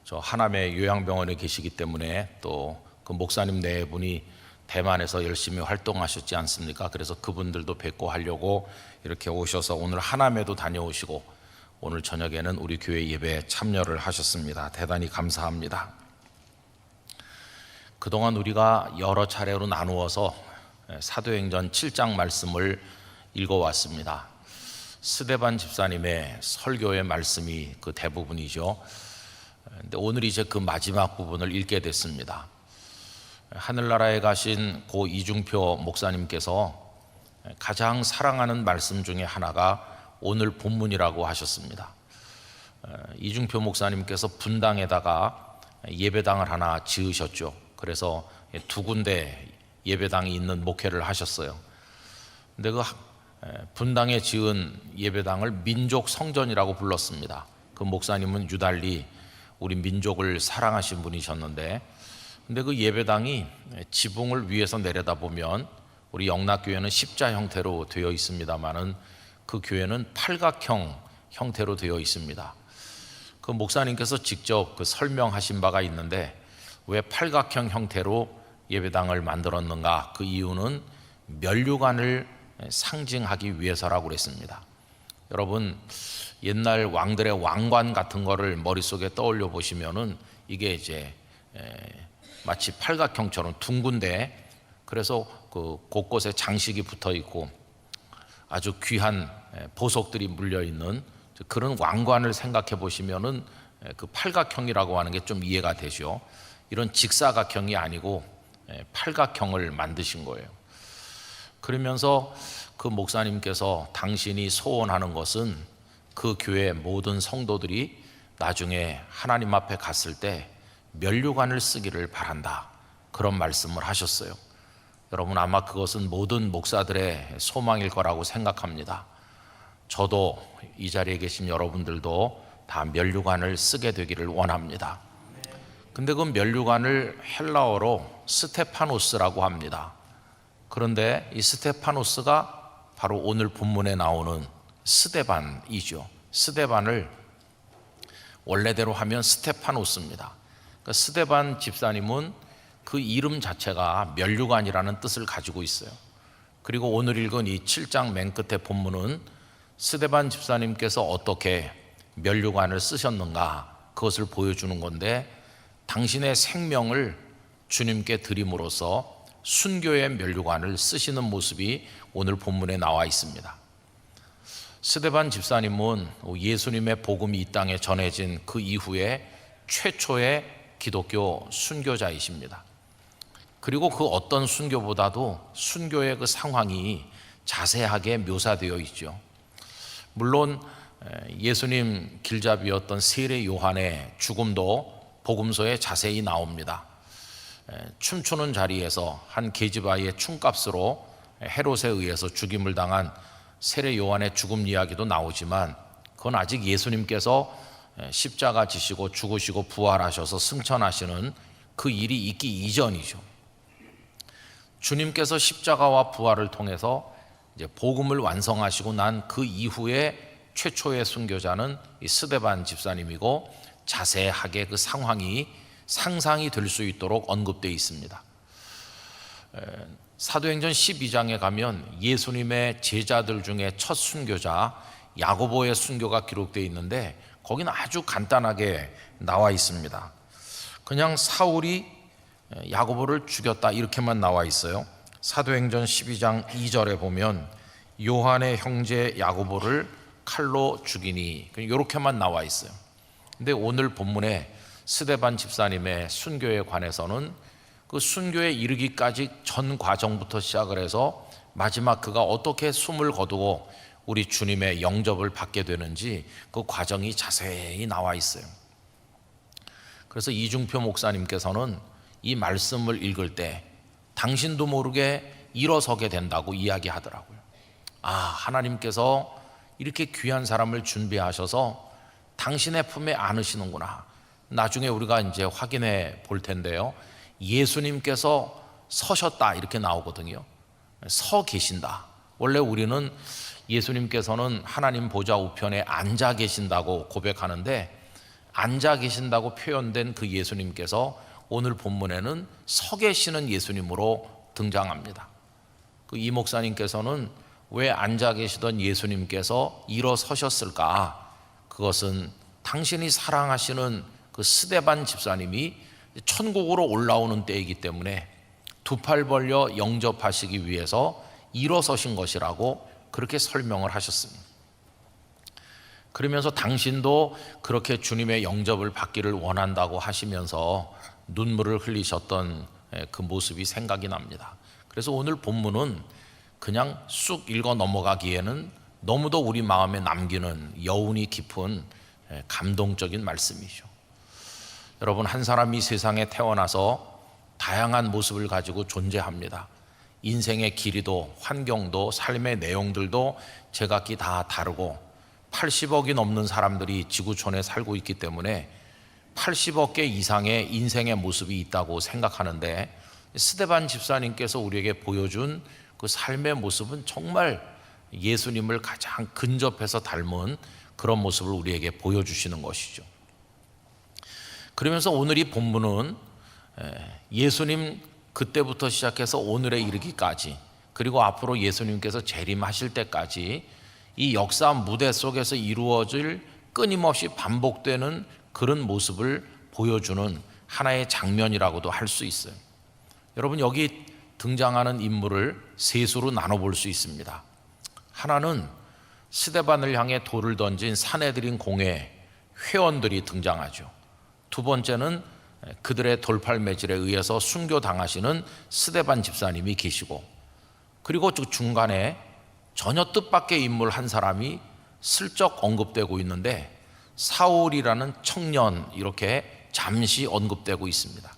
저 하남의 요양병원에 계시기 때문에 또 그 목사님 네 분이 대만에서 열심히 활동하셨지 않습니까? 그래서 그분들도 뵙고 하려고 이렇게 오셔서 오늘 하남에도 다녀오시고 오늘 저녁에는 우리 교회 예배에 참여를 하셨습니다. 대단히 감사합니다. 그동안 우리가 여러 차례로 나누어서 사도행전 7장 말씀을 읽어왔습니다. 스데반 집사님의 설교의 말씀이 그 대부분이죠. 근데 오늘 이제 그 마지막 부분을 읽게 됐습니다. 하늘나라에 가신 고 이중표 목사님께서 가장 사랑하는 말씀 중에 하나가 오늘 본문이라고 하셨습니다. 이중표 목사님께서 분당에다가 예배당을 하나 지으셨죠. 그래서 두 군데 예배당이 있는 목회를 하셨어요. 근데 그 분당에 지은 예배당을 민족 성전이라고 불렀습니다. 그 목사님은 유달리 우리 민족을 사랑하신 분이셨는데, 근데 그 예배당이 지붕을 위에서 내려다보면 우리 영락교회는 십자 형태로 되어 있습니다만은 그 교회는 팔각형 형태로 되어 있습니다. 그 목사님께서 직접 그 설명하신 바가 있는데, 왜 팔각형 형태로 예배당을 만들었는가? 그 이유는 면류관을 상징하기 위해서라고 그랬습니다. 여러분, 옛날 왕들의 왕관 같은 거를 머릿속에 떠올려 보시면은 이게 이제 마치 팔각형처럼 둥근데, 그래서 그 곳곳에 장식이 붙어 있고 아주 귀한 보석들이 물려 있는 그런 왕관을 생각해 보시면은 그 팔각형이라고 하는 게 좀 이해가 되죠. 이런 직사각형이 아니고 팔각형을 만드신 거예요. 그러면서 그 목사님께서 당신이 소원하는 것은 그 교회 모든 성도들이 나중에 하나님 앞에 갔을 때 면류관을 쓰기를 바란다, 그런 말씀을 하셨어요. 여러분, 아마 그것은 모든 목사들의 소망일 거라고 생각합니다. 저도 이 자리에 계신 여러분들도 다 면류관을 쓰게 되기를 원합니다. 근데 그 면류관을 헬라어로 스테파노스라고 합니다. 그런데 이 스테파노스가 바로 오늘 본문에 나오는 스데반이죠. 스데반을 원래대로 하면 스테파노스입니다. 그러니까 스데반 집사님은 그 이름 자체가 면류관이라는 뜻을 가지고 있어요. 그리고 오늘 읽은 이 7장 맨 끝에 본문은 스데반 집사님께서 어떻게 면류관을 쓰셨는가, 그것을 보여주는 건데, 당신의 생명을 주님께 드림으로써 순교의 면류관을 쓰시는 모습이 오늘 본문에 나와 있습니다. 스데반 집사님은 예수님의 복음이 이 땅에 전해진 그 이후에 최초의 기독교 순교자이십니다. 그리고 그 어떤 순교보다도 순교의 그 상황이 자세하게 묘사되어 있죠. 물론 예수님 길잡이였던 세례 요한의 죽음도 복음서에 자세히 나옵니다. 춤추는 자리에서 한 계집아이의 춤값으로 헤롯에 의해서 죽임을 당한 세례 요한의 죽음 이야기도 나오지만 그건 아직 예수님께서 십자가 지시고 죽으시고 부활하셔서 승천하시는 그 일이 있기 이전이죠. 주님께서 십자가와 부활을 통해서 이제 복음을 완성하시고 난 그 이후에 최초의 순교자는 이 스데반 집사님이고, 자세하게 그 상황이 상상이 될 수 있도록 언급되어 있습니다. 사도행전 12장에 가면 예수님의 제자들 중에 첫 순교자 야고보의 순교가 기록되어 있는데 거기는 아주 간단하게 나와 있습니다. 그냥 사울이 야고보를 죽였다 이렇게만 나와 있어요. 사도행전 12장 2절에 보면 요한의 형제 야고보를 칼로 죽이니, 이렇게만 나와 있어요. 근데 오늘 본문에 스데반 집사님의 순교에 관해서는 그 순교에 이르기까지 전 과정부터 시작을 해서 마지막 그가 어떻게 숨을 거두고 우리 주님의 영접을 받게 되는지 그 과정이 자세히 나와 있어요. 그래서 이중표 목사님께서는 이 말씀을 읽을 때 당신도 모르게 일어서게 된다고 이야기하더라고요. 아, 하나님께서 이렇게 귀한 사람을 준비하셔서 당신의 품에 안으시는구나. 나중에 우리가 이제 확인해 볼 텐데요, 예수님께서 서셨다 이렇게 나오거든요. 서 계신다. 원래 우리는 예수님께서는 하나님 보좌 우편에 앉아 계신다고 고백하는데, 앉아 계신다고 표현된 그 예수님께서 오늘 본문에는 서 계시는 예수님으로 등장합니다. 그 이 목사님께서는 왜 앉아 계시던 예수님께서 일어서셨을까? 그것은 당신이 사랑하시는 그 스데반 집사님이 천국으로 올라오는 때이기 때문에 두 팔 벌려 영접하시기 위해서 일어서신 것이라고 그렇게 설명을 하셨습니다. 그러면서 당신도 그렇게 주님의 영접을 받기를 원한다고 하시면서 눈물을 흘리셨던 그 모습이 생각이 납니다. 그래서 오늘 본문은 그냥 쑥 읽어 넘어가기에는 너무도 우리 마음에 남기는 여운이 깊은 감동적인 말씀이죠. 여러분, 한 사람이 세상에 태어나서 다양한 모습을 가지고 존재합니다. 인생의 길이도 환경도 삶의 내용들도 제각기 다 다르고 80억이 넘는 사람들이 지구촌에 살고 있기 때문에 80억 개 이상의 인생의 모습이 있다고 생각하는데, 스데반 집사님께서 우리에게 보여준 그 삶의 모습은 정말 예수님을 가장 근접해서 닮은 그런 모습을 우리에게 보여주시는 것이죠. 그러면서 오늘 이 본문은 예수님 그때부터 시작해서 오늘에 이르기까지, 그리고 앞으로 예수님께서 재림하실 때까지 이 역사 무대 속에서 이루어질 끊임없이 반복되는 그런 모습을 보여주는 하나의 장면이라고도 할 수 있어요. 여러분, 여기 등장하는 인물을 세 수로 나눠볼 수 있습니다. 하나는 스데반을 향해 돌을 던진 사내들인 공회 회원들이 등장하죠. 두 번째는 그들의 돌팔매질에 의해서 순교당하시는 스데반 집사님이 계시고, 그리고 중간에 전혀 뜻밖의 인물 한 사람이 슬쩍 언급되고 있는데 사울이라는 청년, 이렇게 잠시 언급되고 있습니다.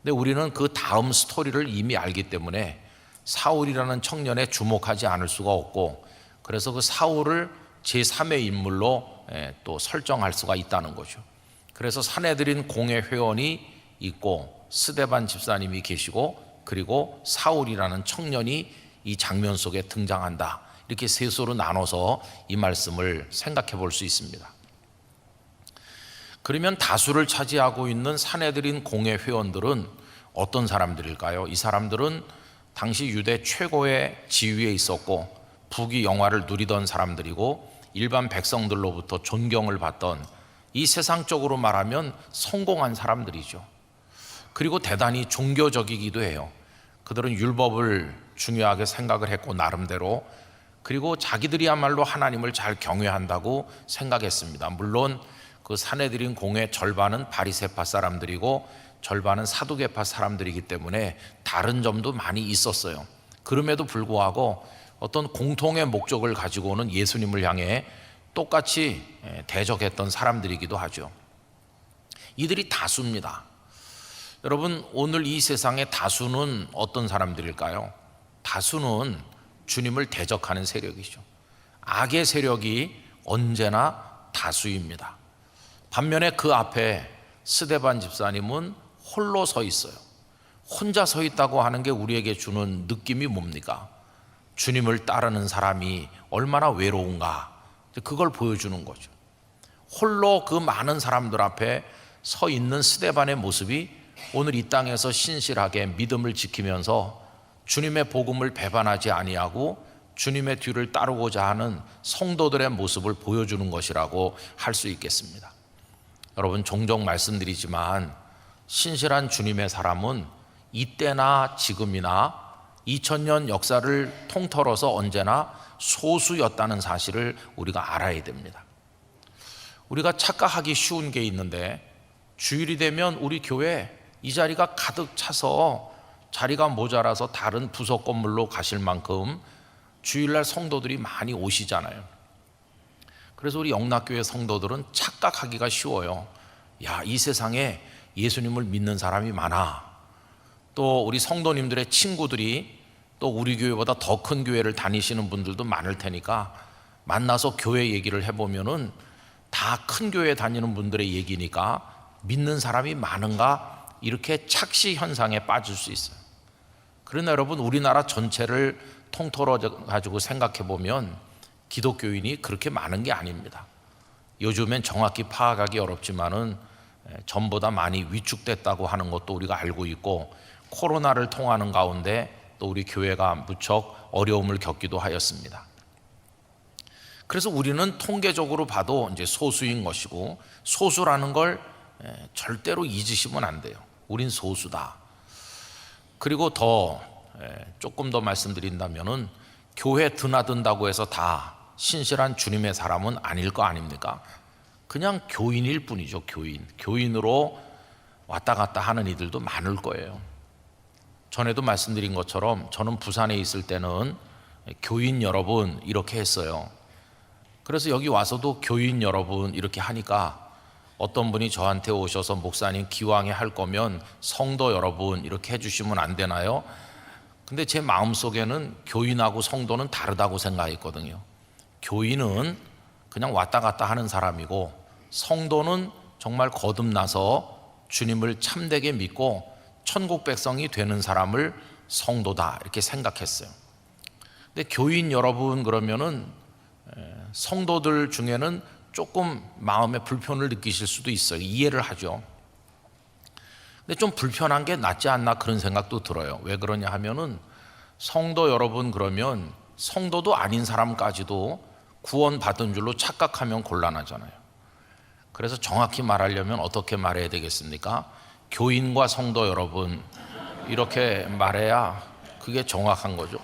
근데 우리는 그 다음 스토리를 이미 알기 때문에 사울이라는 청년에 주목하지 않을 수가 없고, 그래서 그 사울을 제3의 인물로 또 설정할 수가 있다는 거죠. 그래서 사내들인 공회 회원이 있고 스데반 집사님이 계시고, 그리고 사울이라는 청년이 이 장면 속에 등장한다. 이렇게 세 수로 나눠서 이 말씀을 생각해 볼 수 있습니다. 그러면 다수를 차지하고 있는 사내들인 공회 회원들은 어떤 사람들일까요? 이 사람들은 당시 유대 최고의 지위에 있었고 부귀 영화를 누리던 사람들이고 일반 백성들로부터 존경을 받던, 이 세상적으로 말하면 성공한 사람들이죠. 그리고 대단히 종교적이기도 해요. 그들은 율법을 중요하게 생각을 했고 나름대로, 그리고 자기들이야말로 하나님을 잘 경외한다고 생각했습니다. 물론 그 사내들인 공회 절반은 바리새파 사람들이고 절반은 사두개파 사람들이기 때문에 다른 점도 많이 있었어요. 그럼에도 불구하고 어떤 공통의 목적을 가지고는 예수님을 향해 똑같이 대적했던 사람들이기도 하죠. 이들이 다수입니다. 여러분, 오늘 이 세상의 다수는 어떤 사람들일까요? 다수는 주님을 대적하는 세력이죠. 악의 세력이 언제나 다수입니다. 반면에 그 앞에 스데반 집사님은 홀로 서 있어요. 혼자 서 있다고 하는 게 우리에게 주는 느낌이 뭡니까? 주님을 따르는 사람이 얼마나 외로운가, 그걸 보여주는 거죠. 홀로 그 많은 사람들 앞에 서 있는 스데반의 모습이 오늘 이 땅에서 신실하게 믿음을 지키면서 주님의 복음을 배반하지 아니하고 주님의 뒤를 따르고자 하는 성도들의 모습을 보여주는 것이라고 할 수 있겠습니다. 여러분, 종종 말씀드리지만 신실한 주님의 사람은 이때나 지금이나 2000년 역사를 통틀어서 언제나 소수였다는 사실을 우리가 알아야 됩니다. 우리가 착각하기 쉬운 게 있는데, 주일이 되면 우리 교회 이 자리가 가득 차서 자리가 모자라서 다른 부속 건물로 가실 만큼 주일날 성도들이 많이 오시잖아요. 그래서 우리 영락교회 성도들은 착각하기가 쉬워요. 야, 이 세상에 예수님을 믿는 사람이 많아. 또 우리 성도님들의 친구들이 또 우리 교회보다 더 큰 교회를 다니시는 분들도 많을 테니까 만나서 교회 얘기를 해보면은 다 큰 교회 다니는 분들의 얘기니까 믿는 사람이 많은가, 이렇게 착시 현상에 빠질 수 있어요. 그러나 여러분, 우리나라 전체를 통틀어 가지고 생각해 보면 기독교인이 그렇게 많은 게 아닙니다. 요즘엔 정확히 파악하기 어렵지만은 전보다 많이 위축됐다고 하는 것도 우리가 알고 있고, 코로나를 통하는 가운데 또 우리 교회가 무척 어려움을 겪기도 하였습니다. 그래서 우리는 통계적으로 봐도 이제 소수인 것이고, 소수라는 걸 절대로 잊으시면 안 돼요. 우린 소수다. 그리고 조금 더 말씀드린다면은, 교회 드나든다고 해서 다 신실한 주님의 사람은 아닐 거 아닙니까? 그냥 교인일 뿐이죠. 교인으로 왔다 갔다 하는 이들도 많을 거예요. 전에도 말씀드린 것처럼 저는 부산에 있을 때는 교인 여러분 이렇게 했어요. 그래서 여기 와서도 교인 여러분 이렇게 하니까 어떤 분이 저한테 오셔서, 목사님 기왕에 할 거면 성도 여러분 이렇게 해주시면 안 되나요? 근데 제 마음속에는 교인하고 성도는 다르다고 생각했거든요. 교인은 그냥 왔다 갔다 하는 사람이고, 성도는 정말 거듭나서 주님을 참되게 믿고 천국 백성이 되는 사람을 성도다, 이렇게 생각했어요. 근데 교인 여러분 그러면은 성도들 중에는 조금 마음에 불편을 느끼실 수도 있어요. 이해를 하죠. 근데 좀 불편한 게 낫지 않나, 그런 생각도 들어요. 왜 그러냐 하면은, 성도 여러분 그러면 성도도 아닌 사람까지도 구원받은 줄로 착각하면 곤란하잖아요. 그래서 정확히 말하려면 어떻게 말해야 되겠습니까? 교인과 성도 여러분 이렇게 말해야 그게 정확한 거죠.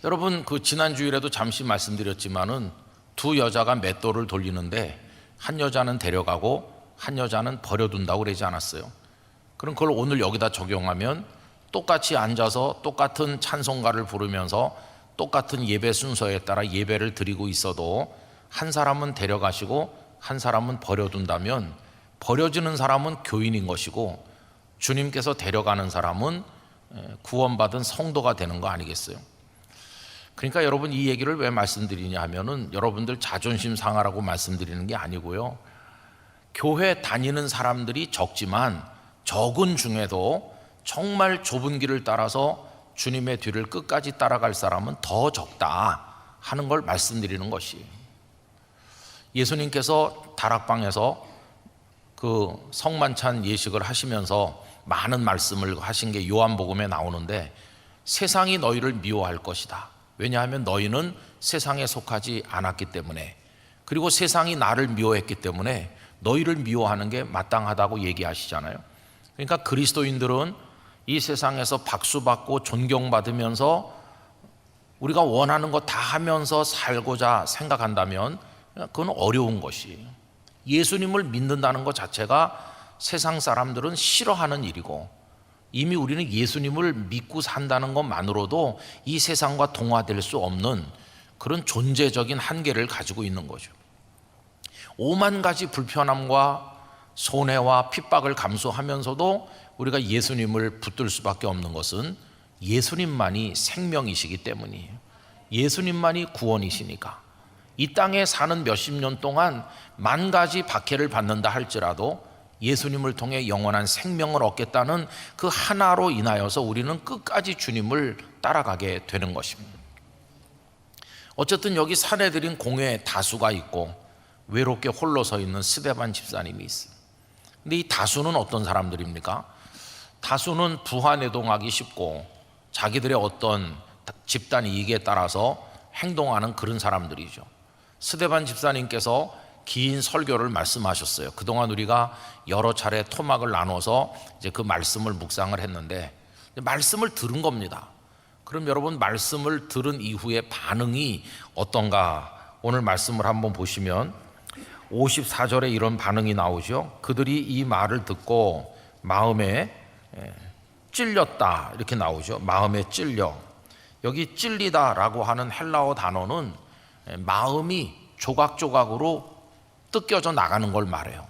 여러분, 그 지난 주일에도 잠시 말씀드렸지만은 두 여자가 맷돌을 돌리는데 한 여자는 데려가고 한 여자는 버려둔다고 그러지 않았어요? 그럼 그걸 오늘 여기다 적용하면 똑같이 앉아서 똑같은 찬송가를 부르면서 똑같은 예배 순서에 따라 예배를 드리고 있어도 한 사람은 데려가시고 한 사람은 버려둔다면, 버려지는 사람은 교인인 것이고 주님께서 데려가는 사람은 구원받은 성도가 되는 거 아니겠어요? 그러니까 여러분, 이 얘기를 왜 말씀드리냐 하면은 여러분들 자존심 상하라고 말씀드리는 게 아니고요, 교회 다니는 사람들이 적지만 적은 중에도 정말 좁은 길을 따라서 주님의 뒤를 끝까지 따라갈 사람은 더 적다 하는 걸 말씀드리는 것이에요. 예수님께서 다락방에서 그 성만찬 예식을 하시면서 많은 말씀을 하신 게 요한복음에 나오는데, 세상이 너희를 미워할 것이다. 왜냐하면 너희는 세상에 속하지 않았기 때문에, 그리고 세상이 나를 미워했기 때문에 너희를 미워하는 게 마땅하다고 얘기하시잖아요. 그러니까 그리스도인들은 이 세상에서 박수받고 존경받으면서 우리가 원하는 거 다 하면서 살고자 생각한다면 그건 어려운 것이에요. 예수님을 믿는다는 것 자체가 세상 사람들은 싫어하는 일이고, 이미 우리는 예수님을 믿고 산다는 것만으로도 이 세상과 동화될 수 없는 그런 존재적인 한계를 가지고 있는 거죠. 5만 가지 불편함과 손해와 핍박을 감수하면서도 우리가 예수님을 붙들 수밖에 없는 것은 예수님만이 생명이시기 때문이에요. 예수님만이 구원이시니까. 이 땅에 사는 몇십 년 동안 만 가지 박해를 받는다 할지라도 예수님을 통해 영원한 생명을 얻겠다는 그 하나로 인하여서 우리는 끝까지 주님을 따라가게 되는 것입니다. 어쨌든 여기 사내들인 공회에 다수가 있고 외롭게 홀로 서 있는 스데반 집사님이 있어요. 근데 이 다수는 어떤 사람들입니까? 다수는 부하내동하기 쉽고 자기들의 어떤 집단 이익에 따라서 행동하는 그런 사람들이죠. 스데반 집사님께서 긴 설교를 말씀하셨어요. 그동안 우리가 여러 차례 토막을 나눠서 이제 그 말씀을 묵상을 했는데 말씀을 들은 겁니다. 그럼 여러분, 말씀을 들은 이후의 반응이 어떤가? 오늘 말씀을 한번 보시면 54절에 이런 반응이 나오죠. 그들이 이 말을 듣고 마음에 찔렸다, 이렇게 나오죠. 마음에 찔려. 여기 찔리다라고 하는 헬라어 단어는 마음이 조각조각으로 뜯겨져 나가는 걸 말해요.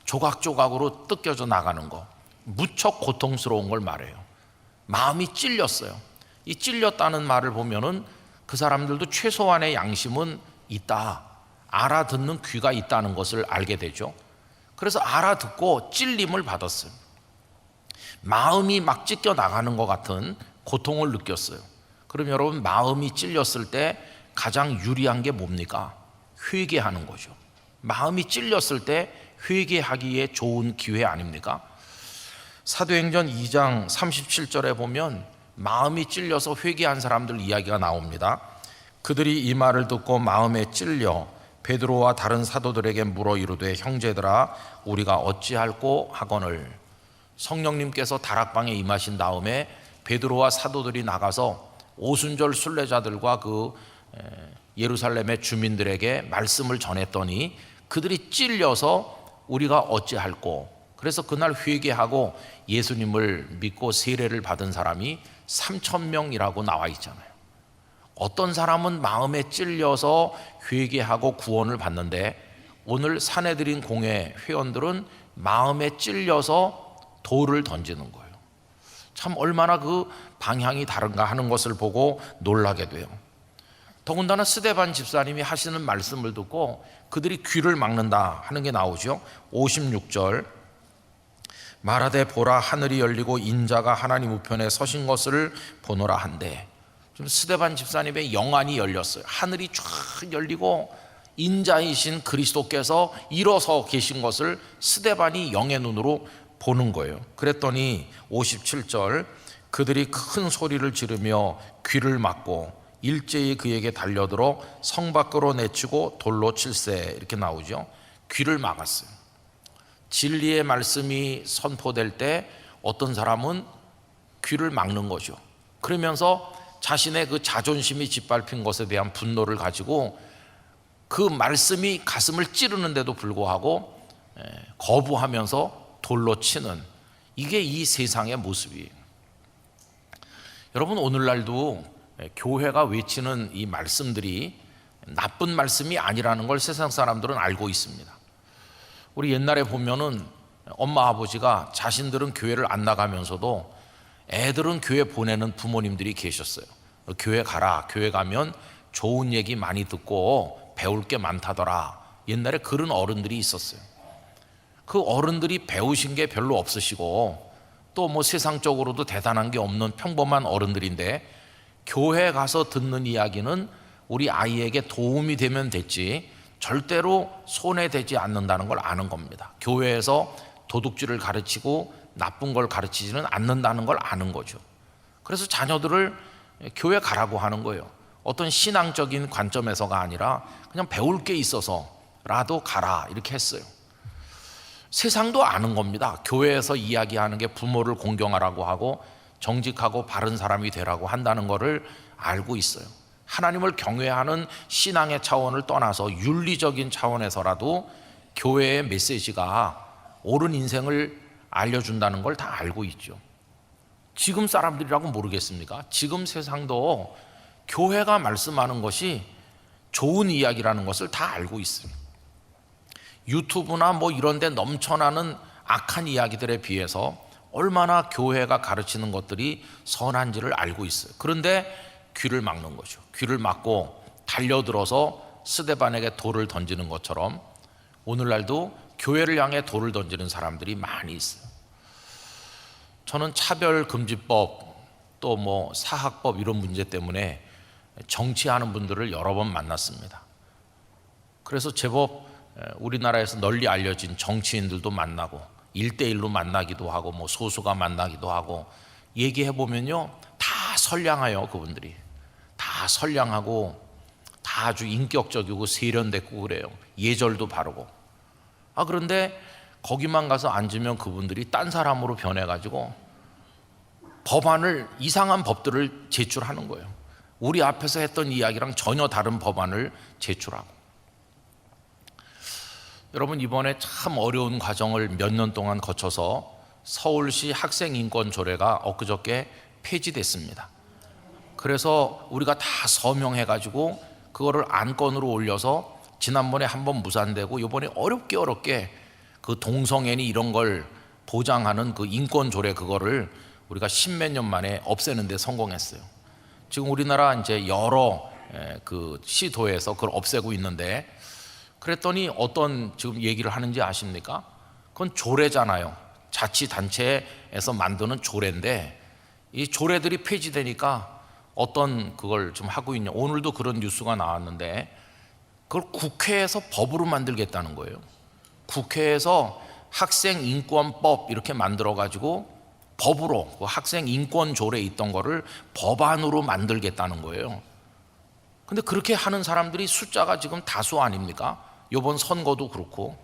조각조각으로 뜯겨져 나가는 거, 무척 고통스러운 걸 말해요. 마음이 찔렸어요. 이 찔렸다는 말을 보면은 그 사람들도 최소한의 양심은 있다, 알아듣는 귀가 있다는 것을 알게 되죠. 그래서 알아듣고 찔림을 받았어요. 마음이 막 찢겨 나가는 것 같은 고통을 느꼈어요. 그럼 여러분, 마음이 찔렸을 때 가장 유리한 게 뭡니까? 회개하는 거죠. 마음이 찔렸을 때 회개하기에 좋은 기회 아닙니까? 사도행전 2장 37절에 보면 마음이 찔려서 회개한 사람들 이야기가 나옵니다. 그들이 이 말을 듣고 마음에 찔려 베드로와 다른 사도들에게 물어 이르되 형제들아 우리가 어찌할꼬 하거늘. 성령님께서 다락방에 임하신 다음에 베드로와 사도들이 나가서 오순절 순례자들과 그 예루살렘의 주민들에게 말씀을 전했더니 그들이 찔려서 우리가 어찌할꼬. 그래서 그날 회개하고 예수님을 믿고 세례를 받은 사람이 3,000명이라고 나와 있잖아요. 어떤 사람은 마음에 찔려서 회개하고 구원을 받는데 오늘 사내들인 공회 회원들은 마음에 찔려서 돌을 던지는 거예요. 참 얼마나 그 방향이 다른가 하는 것을 보고 놀라게 돼요. 더군다나 스데반 집사님이 하시는 말씀을 듣고 그들이 귀를 막는다 하는 게 나오죠. 56절 말하되 보라 하늘이 열리고 인자가 하나님 우편에 서신 것을 보노라 한데, 좀 스데반 집사님의 영안이 열렸어요. 하늘이 쫙 열리고 인자이신 그리스도께서 일어서 계신 것을 스데반이 영의 눈으로 보는 거예요. 그랬더니 57절 그들이 큰 소리를 지르며 귀를 막고 일제히 그에게 달려들어 성 밖으로 내치고 돌로 칠세, 이렇게 나오죠. 귀를 막았어요. 진리의 말씀이 선포될 때 어떤 사람은 귀를 막는 거죠. 그러면서 자신의 그 자존심이 짓밟힌 것에 대한 분노를 가지고 그 말씀이 가슴을 찌르는데도 불구하고 거부하면서 돌로 치는, 이게 이 세상의 모습이에요. 여러분, 오늘날도 교회가 외치는 이 말씀들이 나쁜 말씀이 아니라는 걸 세상 사람들은 알고 있습니다. 우리 옛날에 보면은 엄마 아버지가 자신들은 교회를 안 나가면서도 애들은 교회 보내는 부모님들이 계셨어요. 교회 가라, 교회 가면 좋은 얘기 많이 듣고 배울 게 많다더라. 옛날에 그런 어른들이 있었어요. 그 어른들이 배우신 게 별로 없으시고 또 뭐 세상적으로도 대단한 게 없는 평범한 어른들인데 교회 가서 듣는 이야기는 우리 아이에게 도움이 되면 됐지 절대로 손해되지 않는다는 걸 아는 겁니다. 교회에서 도둑질을 가르치고 나쁜 걸 가르치지는 않는다는 걸 아는 거죠. 그래서 자녀들을 교회 가라고 하는 거예요. 어떤 신앙적인 관점에서가 아니라 그냥 배울 게 있어서라도 가라, 이렇게 했어요. 세상도 아는 겁니다. 교회에서 이야기하는 게 부모를 공경하라고 하고 정직하고 바른 사람이 되라고 한다는 것을 알고 있어요. 하나님을 경외하는 신앙의 차원을 떠나서 윤리적인 차원에서라도 교회의 메시지가 옳은 인생을 알려준다는 걸 다 알고 있죠. 지금 사람들이라고 모르겠습니까? 지금 세상도 교회가 말씀하는 것이 좋은 이야기라는 것을 다 알고 있어요. 유튜브나 뭐 이런 데 넘쳐나는 악한 이야기들에 비해서 얼마나 교회가 가르치는 것들이 선한지를 알고 있어요. 그런데 귀를 막는 거죠. 귀를 막고 달려들어서 스데반에게 돌을 던지는 것처럼 오늘날도 교회를 향해 돌을 던지는 사람들이 많이 있어요. 저는 차별금지법 또 뭐 사학법 이런 문제 때문에 정치하는 분들을 여러 번 만났습니다. 그래서 제법 우리나라에서 널리 알려진 정치인들도 만나고 1대1로 만나기도 하고 뭐 소수가 만나기도 하고 얘기해 보면요, 다 선량해요. 그분들이 다 선량하고 다 아주 인격적이고 세련됐고 그래요. 예절도 바르고. 그런데 거기만 가서 앉으면 그분들이 딴 사람으로 변해가지고 법안을, 이상한 법들을 제출하는 거예요. 우리 앞에서 했던 이야기랑 전혀 다른 법안을 제출하고. 여러분, 이번에 참 어려운 과정을 몇 년 동안 거쳐서 서울시 학생인권조례가 엊그저께 폐지됐습니다. 그래서 우리가 다 서명해가지고 그거를 안건으로 올려서 지난번에 한번 무산되고 이번에 어렵게 그 동성애니 이런 걸 보장하는 그 인권조례 그거를 우리가 십몇 년 만에 없애는 데 성공했어요. 지금 우리나라 이제 여러 그 시도에서 그걸 없애고 있는데, 그랬더니 어떤 지금 얘기를 하는지 아십니까? 그건 조례잖아요. 자치단체에서 만드는 조례인데 이 조례들이 폐지되니까 어떤 그걸 좀 하고 있냐. 오늘도 그런 뉴스가 나왔는데 그걸 국회에서 법으로 만들겠다는 거예요. 국회에서 학생인권법 이렇게 만들어가지고 법으로 그 학생인권조례에 있던 거를 법안으로 만들겠다는 거예요. 근데 그렇게 하는 사람들이 숫자가 지금 다수 아닙니까? 이번 선거도 그렇고.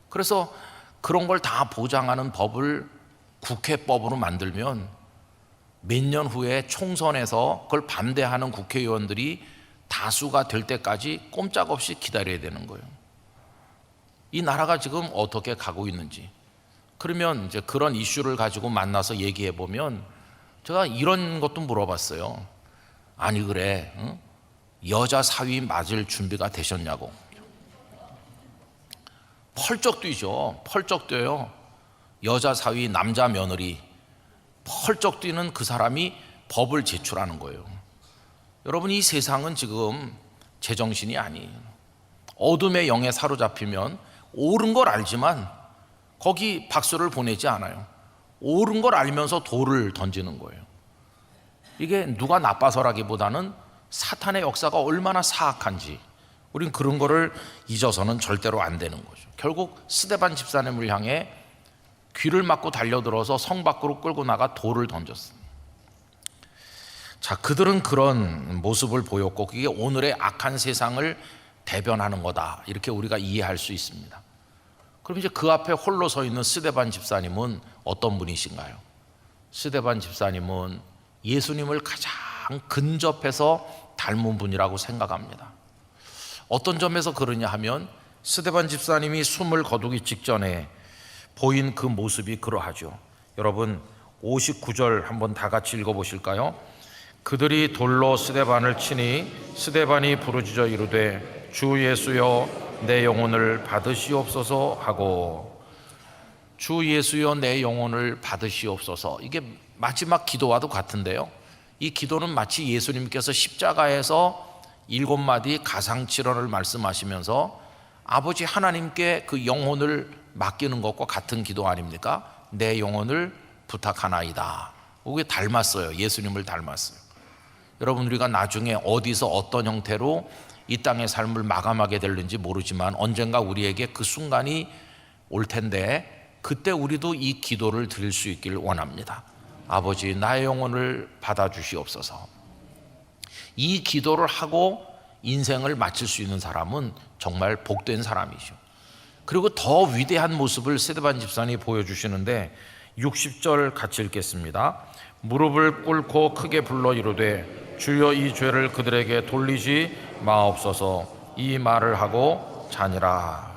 그래서 그런 걸 다 보장하는 법을 국회법으로 만들면 몇 년 후에 총선에서 그걸 반대하는 국회의원들이 다수가 될 때까지 꼼짝없이 기다려야 되는 거예요. 이 나라가 지금 어떻게 가고 있는지. 그러면 이제 그런 이슈를 가지고 만나서 얘기해 보면 제가 이런 것도 물어봤어요. 아니 그래, 응? 여자 사위 맞을 준비가 되셨냐고. 펄쩍 뛰죠. 펄쩍 뛰어요. 여자 사위 남자 며느리 펄쩍 뛰는 그 사람이 법을 제출하는 거예요. 여러분, 이 세상은 지금 제정신이 아니에요. 어둠의 영에 사로잡히면 옳은 걸 알지만 거기 박수를 보내지 않아요. 옳은 걸 알면서 돌을 던지는 거예요. 이게 누가 나빠서라기보다는 사탄의 역사가 얼마나 사악한지 우린 그런 거를 잊어서는 절대로 안 되는 거죠. 결국 스데반 집사님을 향해 귀를 막고 달려들어서 성 밖으로 끌고 나가 돌을 던졌습니다. 자, 그들은 그런 모습을 보였고 그게 오늘의 악한 세상을 대변하는 거다, 이렇게 우리가 이해할 수 있습니다. 그럼 이제 그 앞에 홀로 서 있는 스데반 집사님은 어떤 분이신가요? 스데반 집사님은 예수님을 가장 근접해서 닮은 분이라고 생각합니다. 어떤 점에서 그러냐 하면 스데반 집사님이 숨을 거두기 직전에 보인 그 모습이 그러하죠. 여러분 59절 한번 다 같이 읽어보실까요? 그들이 돌로 스데반을 치니 스데반이 부르짖어 이르되 주 예수여 내 영혼을 받으시옵소서 하고. 주 예수여 내 영혼을 받으시옵소서, 이게 마지막 기도와도 같은데요, 이 기도는 마치 예수님께서 십자가에서 7마디 가상칠언을 말씀하시면서 아버지 하나님께 그 영혼을 맡기는 것과 같은 기도 아닙니까? 내 영혼을 부탁하나이다. 그게 닮았어요. 예수님을 닮았어요. 여러분, 우리가 나중에 어디서 어떤 형태로 이 땅의 삶을 마감하게 될는지 모르지만 언젠가 우리에게 그 순간이 올 텐데 그때 우리도 이 기도를 드릴 수 있기를 원합니다. 아버지 나의 영혼을 받아주시옵소서. 이 기도를 하고 인생을 마칠 수 있는 사람은 정말 복된 사람이죠. 그리고 더 위대한 모습을 스데반 집사님이 보여주시는데 60절 같이 읽겠습니다. 무릎을 꿇고 크게 불러 이르되 주여 이 죄를 그들에게 돌리지 마옵소서, 이 말을 하고 자니라.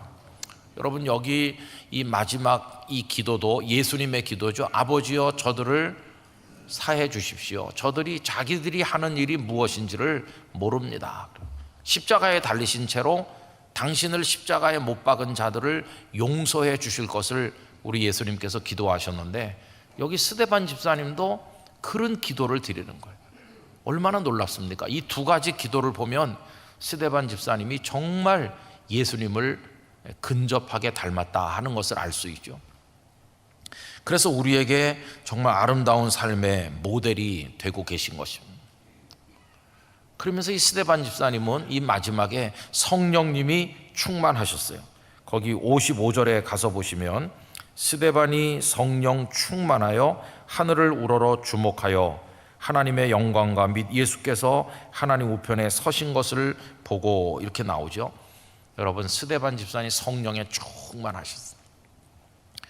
여러분, 여기 이 마지막 이 기도도 예수님의 기도죠. 아버지여 저들을 사해 주십시오. 저들이 자기들이 하는 일이 무엇인지를 모릅니다. 십자가에 달리신 채로 당신을 십자가에 못 박은 자들을 용서해 주실 것을 우리 예수님께서 기도하셨는데, 여기 스데반 집사님도 그런 기도를 드리는 거예요. 얼마나 놀랍습니까? 이 두 가지 기도를 보면 스데반 집사님이 정말 예수님을 근접하게 닮았다 하는 것을 알 수 있죠. 그래서 우리에게 정말 아름다운 삶의 모델이 되고 계신 것입니다. 그러면서 이 스데반 집사님은 이 마지막에 성령님이 충만하셨어요. 거기 55절에 가서 보시면 스데반이 성령 충만하여 하늘을 우러러 주목하여 하나님의 영광과 및 예수께서 하나님 우편에 서신 것을 보고, 이렇게 나오죠. 여러분, 스데반 집사님 성령에 충만하셨어요.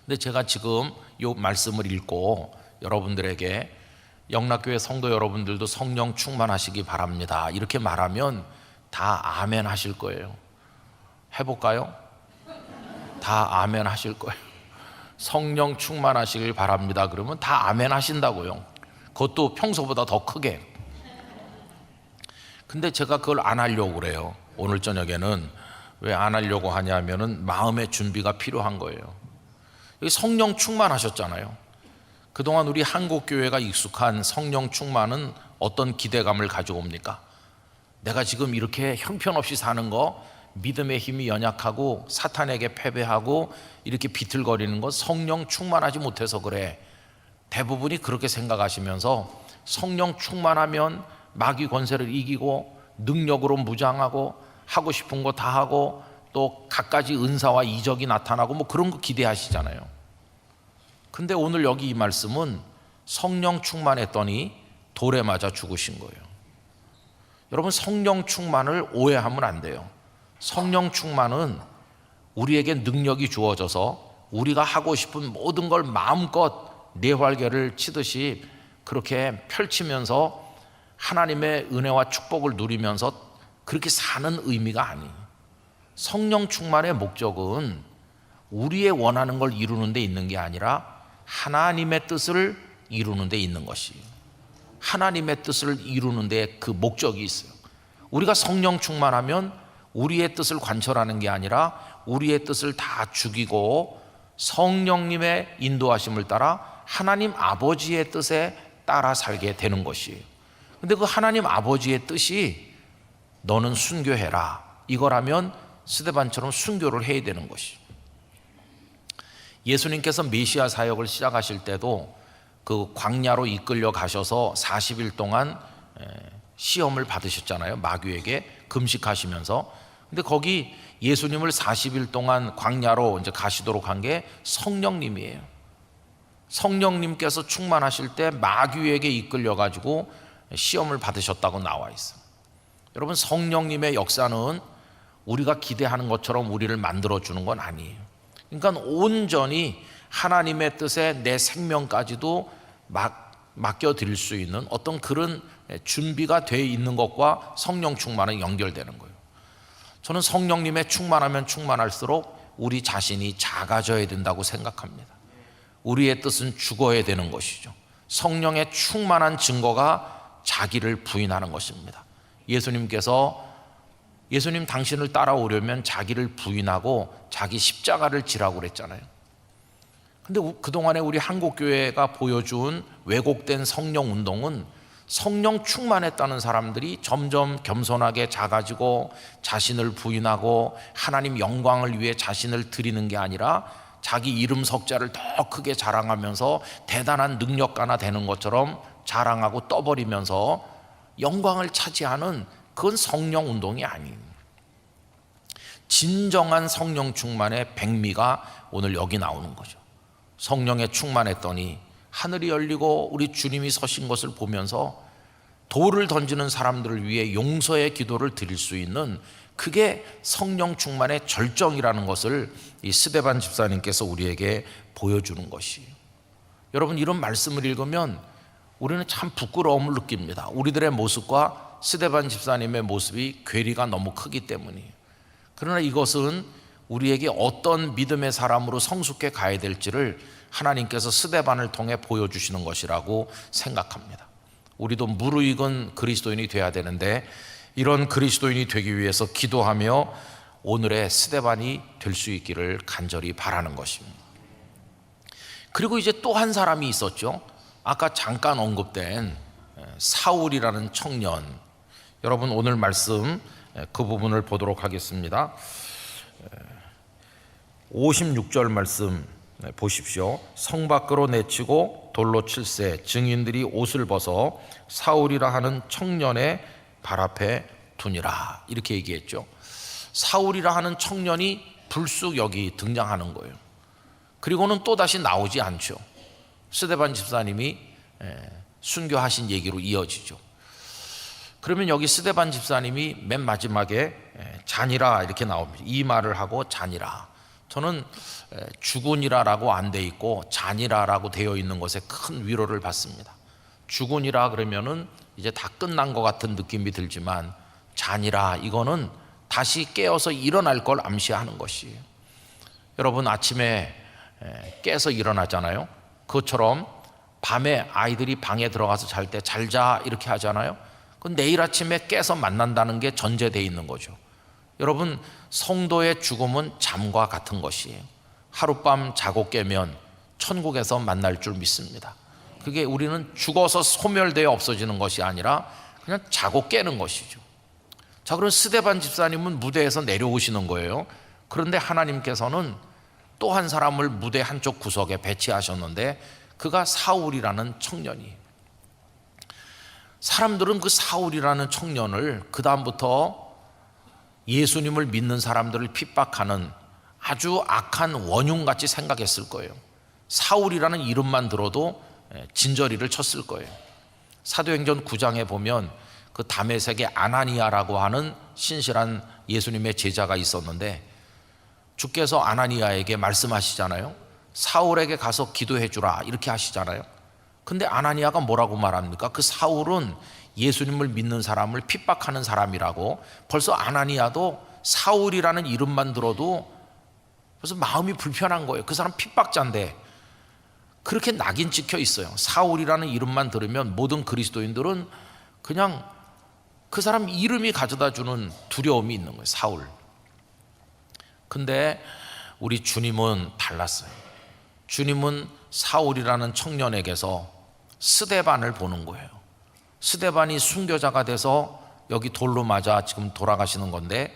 근데 제가 지금 이 말씀을 읽고 여러분들에게 영락교회 성도 여러분들도 성령 충만하시기 바랍니다, 이렇게 말하면 다 아멘 하실 거예요. 해볼까요? 다 아멘 하실 거예요. 성령 충만하시길 바랍니다 그러면 다 아멘 하신다고요. 그것도 평소보다 더 크게. 근데 제가 그걸 안 하려고 그래요. 오늘 저녁에는 왜 안 하려고 하냐면은 마음의 준비가 필요한 거예요. 여기 성령 충만하셨잖아요. 그동안 우리 한국교회가 익숙한 성령 충만은 어떤 기대감을 가지고 옵니까? 내가 지금 이렇게 형편없이 사는 거, 믿음의 힘이 연약하고 사탄에게 패배하고 이렇게 비틀거리는 거 성령 충만하지 못해서 그래. 대부분이 그렇게 생각하시면서 성령 충만하면 마귀 권세를 이기고 능력으로 무장하고 하고 싶은 거 다 하고 또 갖가지 은사와 이적이 나타나고 뭐 그런 거 기대하시잖아요. 근데 오늘 여기 이 말씀은 성령 충만했더니 돌에 맞아 죽으신 거예요. 여러분, 성령 충만을 오해하면 안 돼요. 성령 충만은 우리에게 능력이 주어져서 우리가 하고 싶은 모든 걸 마음껏 내활개를 치듯이 그렇게 펼치면서 하나님의 은혜와 축복을 누리면서 그렇게 사는 의미가 아니에요. 성령 충만의 목적은 우리의 원하는 걸 이루는 데 있는 게 아니라 하나님의 뜻을 이루는 데 있는 것이에요. 하나님의 뜻을 이루는 데 그 목적이 있어요. 우리가 성령 충만하면 우리의 뜻을 관철하는 게 아니라 우리의 뜻을 다 죽이고 성령님의 인도하심을 따라 하나님 아버지의 뜻에 따라 살게 되는 것이에요. 근데 그 하나님 아버지의 뜻이 너는 순교해라 이거라면 스데반처럼 순교를 해야 되는 것이죠. 예수님께서 메시아 사역을 시작하실 때도 그 광야로 이끌려 가셔서 40일 동안 시험을 받으셨잖아요. 마귀에게 금식하시면서. 근데 거기 예수님을 40일 동안 광야로 이제 가시도록 한 게 성령님이에요. 성령님께서 충만하실 때 마귀에게 이끌려 가지고 시험을 받으셨다고 나와 있어요. 여러분, 성령님의 역사는 우리가 기대하는 것처럼 우리를 만들어 주는 건 아니에요. 그러니까 온전히 하나님의 뜻에 내 생명까지도 맡겨 드릴 수 있는 어떤 그런 준비가 되어 있는 것과 성령 충만은 연결되는 거예요. 저는 성령님의 충만하면 충만할수록 우리 자신이 작아져야 된다고 생각합니다. 우리의 뜻은 죽어야 되는 것이죠. 성령의 충만한 증거가 자기를 부인하는 것입니다. 예수님 당신을 따라오려면 자기를 부인하고 자기 십자가를 지라고 그랬잖아요. 근데 그동안에 우리 한국교회가 보여준 왜곡된 성령 운동은 성령 충만했다는 사람들이 점점 겸손하게 작아지고 자신을 부인하고 하나님 영광을 위해 자신을 드리는 게 아니라 자기 이름 석자를 더 크게 자랑하면서 대단한 능력가나 되는 것처럼 자랑하고 떠버리면서 영광을 차지하는, 그건 성령 운동이 아니에요. 진정한 성령 충만의 백미가 오늘 여기 나오는 거죠. 성령에 충만했더니 하늘이 열리고 우리 주님이 서신 것을 보면서 돌을 던지는 사람들을 위해 용서의 기도를 드릴 수 있는, 그게 성령 충만의 절정이라는 것을 이 스데반 집사님께서 우리에게 보여주는 것이에요. 여러분, 이런 말씀을 읽으면 우리는 참 부끄러움을 느낍니다. 우리들의 모습과 스데반 집사님의 모습이 괴리가 너무 크기 때문이에요. 그러나 이것은 우리에게 어떤 믿음의 사람으로 성숙해 가야 될지를 하나님께서 스데반을 통해 보여주시는 것이라고 생각합니다. 우리도 무르익은 그리스도인이 돼야 되는데 이런 그리스도인이 되기 위해서 기도하며 오늘의 스데반이 될 수 있기를 간절히 바라는 것입니다. 그리고 이제 또 한 사람이 있었죠. 아까 잠깐 언급된 사울이라는 청년. 여러분 오늘 말씀 그 부분을 보도록 하겠습니다. 56절 말씀 보십시오. 성 밖으로 내치고 돌로 칠세 증인들이 옷을 벗어 사울이라 하는 청년의 발 앞에 두니라, 이렇게 얘기했죠. 사울이라 하는 청년이 불쑥 여기 등장하는 거예요. 그리고는 또다시 나오지 않죠. 스데반 집사님이 순교하신 얘기로 이어지죠. 그러면 여기 스데반 집사님이 맨 마지막에 잔이라 이렇게 나옵니다. 이 말을 하고 잔이라. 저는 죽으니라라고 안 돼 있고 잔이라라고 되어 있는 것에 큰 위로를 받습니다. 죽으니라 그러면은 이제 다 끝난 것 같은 느낌이 들지만 잔이라, 이거는 다시 깨어서 일어날 걸 암시하는 것이에요. 여러분 아침에 깨서 일어나잖아요. 그것처럼 밤에 아이들이 방에 들어가서 잘 때 잘 자 이렇게 하잖아요. 그건 내일 아침에 깨서 만난다는 게 전제되어 있는 거죠. 여러분 성도의 죽음은 잠과 같은 것이에요. 하룻밤 자고 깨면 천국에서 만날 줄 믿습니다. 그게 우리는 죽어서 소멸되어 없어지는 것이 아니라 그냥 자고 깨는 것이죠. 자, 그럼 스데반 집사님은 무대에서 내려오시는 거예요. 그런데 하나님께서는 또 한 사람을 무대 한쪽 구석에 배치하셨는데 그가 사울이라는 청년이에요. 사람들은 그 사울이라는 청년을 그 다음부터 예수님을 믿는 사람들을 핍박하는 아주 악한 원흉같이 생각했을 거예요. 사울이라는 이름만 들어도 진저리를 쳤을 거예요. 사도행전 9장에 보면 그 다메섹에 아나니아라고 하는 신실한 예수님의 제자가 있었는데 주께서 아나니아에게 말씀하시잖아요. 사울에게 가서 기도해 주라 이렇게 하시잖아요. 근데 아나니아가 뭐라고 말합니까? 그 사울은 예수님을 믿는 사람을 핍박하는 사람이라고. 벌써 아나니아도 사울이라는 이름만 들어도 벌써 마음이 불편한 거예요. 그 사람 핍박자인데. 그렇게 낙인 찍혀 있어요. 사울이라는 이름만 들으면 모든 그리스도인들은 그냥 그 사람 이름이 가져다 주는 두려움이 있는 거예요. 사울. 근데 우리 주님은 달랐어요. 주님은 사울이라는 청년에게서 스데반을 보는 거예요. 스데반이 순교자가 돼서 여기 돌로 맞아 지금 돌아가시는 건데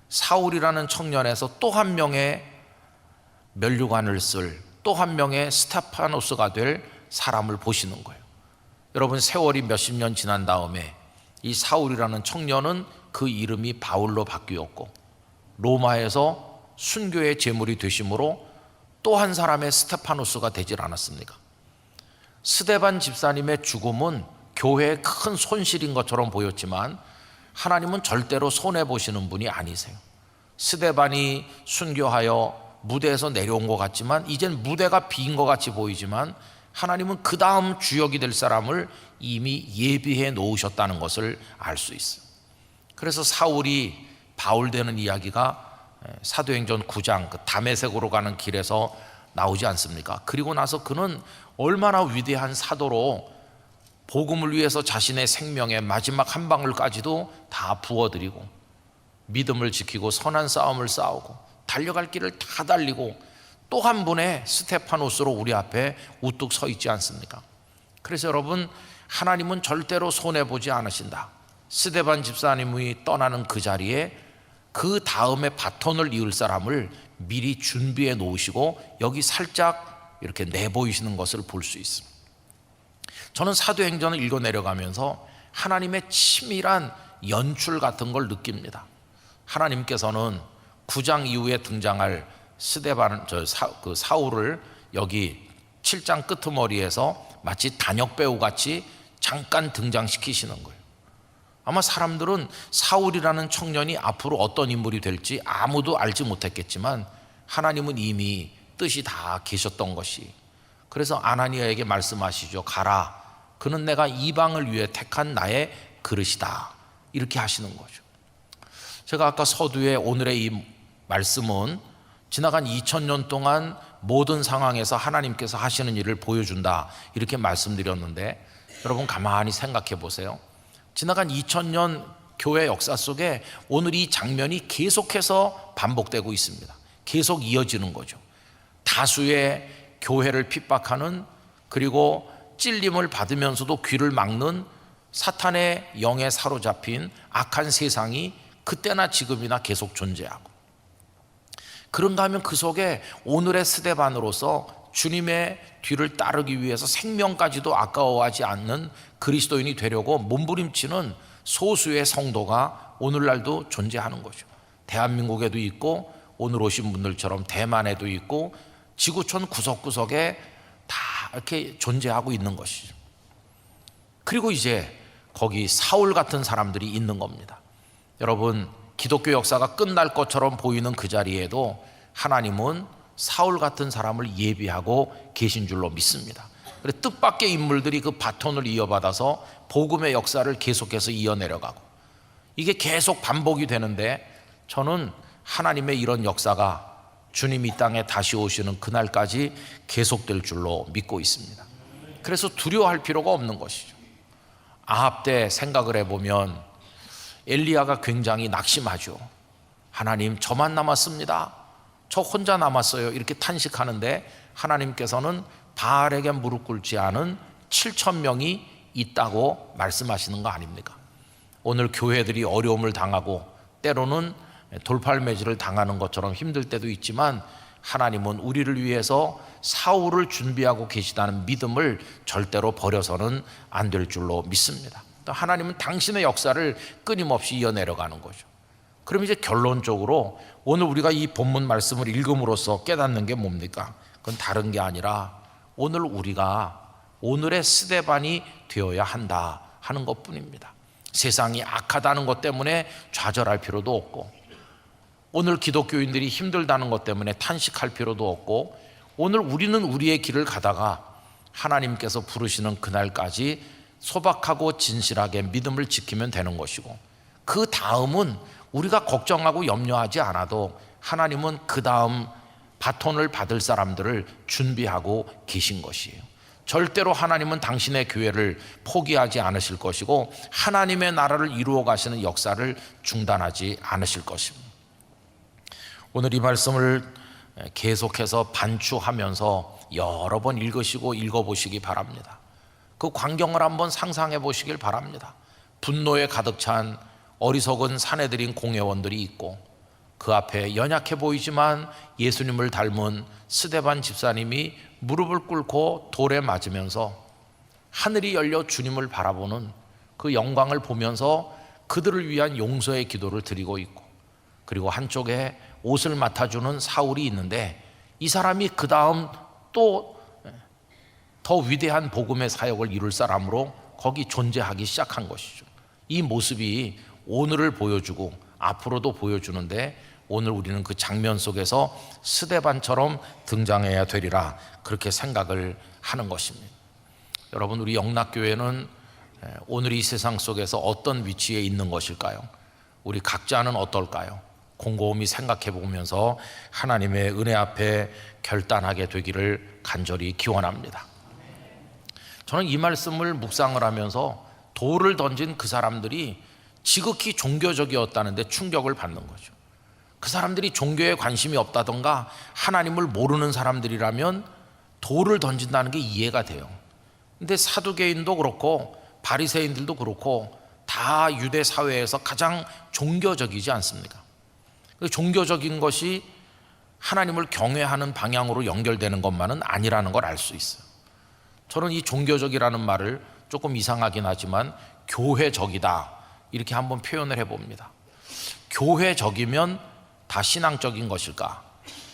사울이라는 청년에서 또 한 명의 면류관을 쓸 또 한 명의 스테파노스가 될 사람을 보시는 거예요. 여러분 세월이 몇십 년 지난 다음에 이 사울이라는 청년은 그 이름이 바울로 바뀌었고 로마에서 순교의 제물이 되심으로 또 한 사람의 스테파노스가 되질 않았습니까? 스데반 집사님의 죽음은 교회에 큰 손실인 것처럼 보였지만 하나님은 절대로 손해보시는 분이 아니세요. 스데반이 순교하여 무대에서 내려온 것 같지만 이젠 무대가 빈 것 같이 보이지만 하나님은 그 다음 주역이 될 사람을 이미 예비해 놓으셨다는 것을 알 수 있어요. 그래서 사울이 바울 되는 이야기가 사도행전 9장 그 다메섹으로 가는 길에서 나오지 않습니까? 그리고 나서 그는 얼마나 위대한 사도로 복음을 위해서 자신의 생명의 마지막 한 방울까지도 다 부어드리고 믿음을 지키고 선한 싸움을 싸우고 달려갈 길을 다 달리고 또 한 분의 스테파노스로 우리 앞에 우뚝 서 있지 않습니까? 그래서 여러분 하나님은 절대로 손해보지 않으신다. 스데반 집사님이 떠나는 그 자리에 그 다음에 바톤을 이을 사람을 미리 준비해 놓으시고 여기 살짝 이렇게 내보이시는 것을 볼 수 있습니다. 저는 사도행전을 읽어 내려가면서 하나님의 치밀한 연출 같은 걸 느낍니다. 하나님께서는 9장 이후에 등장할 스데반 그 사울을 여기 7장 끄트머리에서 마치 단역 배우 같이 잠깐 등장시키시는 거예요. 아마 사람들은 사울이라는 청년이 앞으로 어떤 인물이 될지 아무도 알지 못했겠지만 하나님은 이미 뜻이 다 계셨던 것이. 그래서 아나니아에게 말씀하시죠. 가라. 그는 내가 이방을 위해 택한 나의 그릇이다. 이렇게 하시는 거죠. 제가 아까 서두에 오늘의 이 말씀은 지나간 2000년 동안 모든 상황에서 하나님께서 하시는 일을 보여준다 이렇게 말씀드렸는데 여러분 가만히 생각해 보세요. 지나간 2000년 교회 역사 속에 오늘 이 장면이 계속해서 반복되고 있습니다. 계속 이어지는 거죠. 다수의 교회를 핍박하는, 그리고 찔림을 받으면서도 귀를 막는 사탄의 영에 사로잡힌 악한 세상이 그때나 지금이나 계속 존재하고, 그런가 하면 그 속에 오늘의 스데반으로서 주님의 뒤를 따르기 위해서 생명까지도 아까워하지 않는 그리스도인이 되려고 몸부림치는 소수의 성도가 오늘날도 존재하는 거죠. 대한민국에도 있고, 오늘 오신 분들처럼 대만에도 있고, 지구촌 구석구석에 다 이렇게 존재하고 있는 것이죠. 그리고 이제 거기 사울 같은 사람들이 있는 겁니다. 여러분, 기독교 역사가 끝날 것처럼 보이는 그 자리에도 하나님은 사울 같은 사람을 예비하고 계신 줄로 믿습니다. 그래서 뜻밖의 인물들이 그 바톤을 이어받아서 복음의 역사를 계속해서 이어내려가고, 이게 계속 반복이 되는데, 저는 하나님의 이런 역사가 주님 이 땅에 다시 오시는 그날까지 계속될 줄로 믿고 있습니다. 그래서 두려워할 필요가 없는 것이죠. 아합 때 생각을 해보면 엘리야가 굉장히 낙심하죠. 하나님, 저만 남았습니다, 저 혼자 남았어요, 이렇게 탄식하는데 하나님께서는 바알에게 무릎 꿇지 않은 7,000명이 있다고 말씀하시는 거 아닙니까? 오늘 교회들이 어려움을 당하고 때로는 돌팔매질을 당하는 것처럼 힘들 때도 있지만, 하나님은 우리를 위해서 사울을 준비하고 계시다는 믿음을 절대로 버려서는 안 될 줄로 믿습니다. 또 하나님은 당신의 역사를 끊임없이 이어내려가는 거죠. 그럼 이제 결론적으로 오늘 우리가 이 본문 말씀을 읽음으로써 깨닫는 게 뭡니까? 그건 다른 게 아니라 오늘 우리가 오늘의 스데반이 되어야 한다 하는 것뿐입니다. 세상이 악하다는 것 때문에 좌절할 필요도 없고, 오늘 기독교인들이 힘들다는 것 때문에 탄식할 필요도 없고, 오늘 우리는 우리의 길을 가다가 하나님께서 부르시는 그날까지 소박하고 진실하게 믿음을 지키면 되는 것이고, 그 다음은 우리가 걱정하고 염려하지 않아도 하나님은 그 다음 바톤을 받을 사람들을 준비하고 계신 것이에요. 절대로 하나님은 당신의 교회를 포기하지 않으실 것이고, 하나님의 나라를 이루어 가시는 역사를 중단하지 않으실 것입니다. 오늘 이 말씀을 계속해서 반추하면서 여러 번 읽으시고 읽어보시기 바랍니다. 그 광경을 한번 상상해 보시길 바랍니다. 분노에 가득 찬 어리석은 사내들인 공회원들이 있고, 그 앞에 연약해 보이지만 예수님을 닮은 스데반 집사님이 무릎을 꿇고 돌에 맞으면서 하늘이 열려 주님을 바라보는 그 영광을 보면서 그들을 위한 용서의 기도를 드리고 있고, 그리고 한쪽에 옷을 맡아주는 사울이 있는데, 이 사람이 그 다음 또 더 위대한 복음의 사역을 이룰 사람으로 거기 존재하기 시작한 것이죠. 이 모습이 오늘을 보여주고 앞으로도 보여주는데, 오늘 우리는 그 장면 속에서 스데반처럼 등장해야 되리라, 그렇게 생각을 하는 것입니다. 여러분, 우리 영락교회는 오늘 이 세상 속에서 어떤 위치에 있는 것일까요? 우리 각자는 어떨까요? 곰곰이 생각해 보면서 하나님의 은혜 앞에 결단하게 되기를 간절히 기원합니다. 저는 이 말씀을 묵상을 하면서 돌을 던진 그 사람들이 지극히 종교적이었다는데 충격을 받는 거죠. 그 사람들이 종교에 관심이 없다던가 하나님을 모르는 사람들이라면 돌을 던진다는 게 이해가 돼요. 근데 사두개인도 그렇고 바리새인들도 그렇고 다 유대 사회에서 가장 종교적이지 않습니까? 종교적인 것이 하나님을 경외하는 방향으로 연결되는 것만은 아니라는 걸 알 수 있어요. 저는 이 종교적이라는 말을 조금 이상하긴 하지만 교회적이다, 이렇게 한번 표현을 해봅니다. 교회적이면 다 신앙적인 것일까?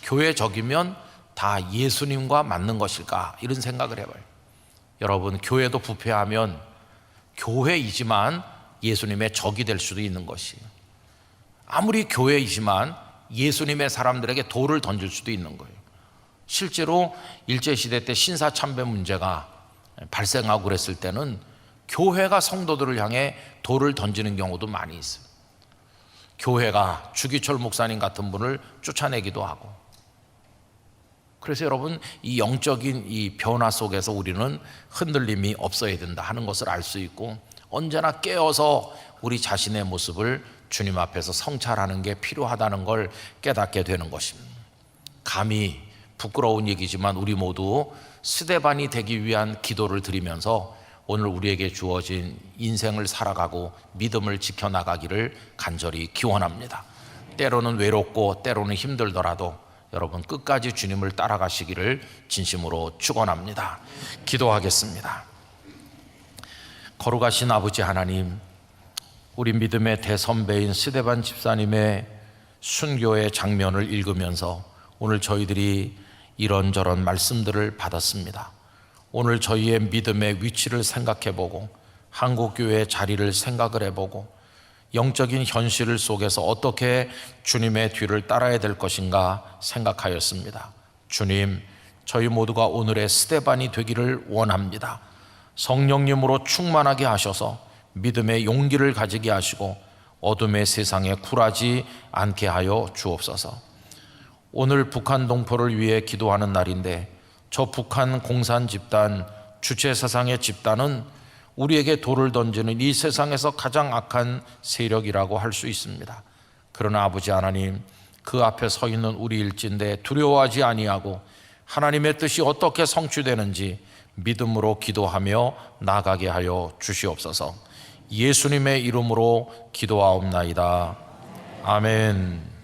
교회적이면 다 예수님과 맞는 것일까? 이런 생각을 해봐요. 여러분, 교회도 부패하면 교회이지만 예수님의 적이 될 수도 있는 것이에요. 아무리 교회이지만 예수님의 사람들에게 돌을 던질 수도 있는 거예요. 실제로 일제시대 때 신사참배 문제가 발생하고 그랬을 때는 교회가 성도들을 향해 돌을 던지는 경우도 많이 있어요. 교회가 주기철 목사님 같은 분을 쫓아내기도 하고. 그래서 여러분, 이 영적인 이 변화 속에서 우리는 흔들림이 없어야 된다 하는 것을 알 수 있고, 언제나 깨어서 우리 자신의 모습을 주님 앞에서 성찰하는 게 필요하다는 걸 깨닫게 되는 것입니다. 감히 부끄러운 얘기지만 우리 모두 스데반이 되기 위한 기도를 드리면서 오늘 우리에게 주어진 인생을 살아가고 믿음을 지켜나가기를 간절히 기원합니다. 때로는 외롭고 때로는 힘들더라도 여러분 끝까지 주님을 따라가시기를 진심으로 축원합니다. 기도하겠습니다. 거룩하신 아버지 하나님, 우리 믿음의 대선배인 스데반 집사님의 순교의 장면을 읽으면서 오늘 저희들이 이런저런 말씀들을 받았습니다. 오늘 저희의 믿음의 위치를 생각해보고 한국교회의 자리를 생각을 해보고 영적인 현실 속에서 어떻게 주님의 뒤를 따라야 될 것인가 생각하였습니다. 주님, 저희 모두가 오늘의 스데반이 되기를 원합니다. 성령님으로 충만하게 하셔서 믿음의 용기를 가지게 하시고 어둠의 세상에 굴하지 않게 하여 주옵소서. 오늘 북한 동포를 위해 기도하는 날인데 저 북한 공산 집단, 주체 사상의 집단은 우리에게 돌을 던지는 이 세상에서 가장 악한 세력이라고 할 수 있습니다. 그러나 아버지 하나님, 그 앞에 서 있는 우리일진데 두려워하지 아니하고 하나님의 뜻이 어떻게 성취되는지 믿음으로 기도하며 나가게 하여 주시옵소서. 예수님의 이름으로 기도하옵나이다. 아멘.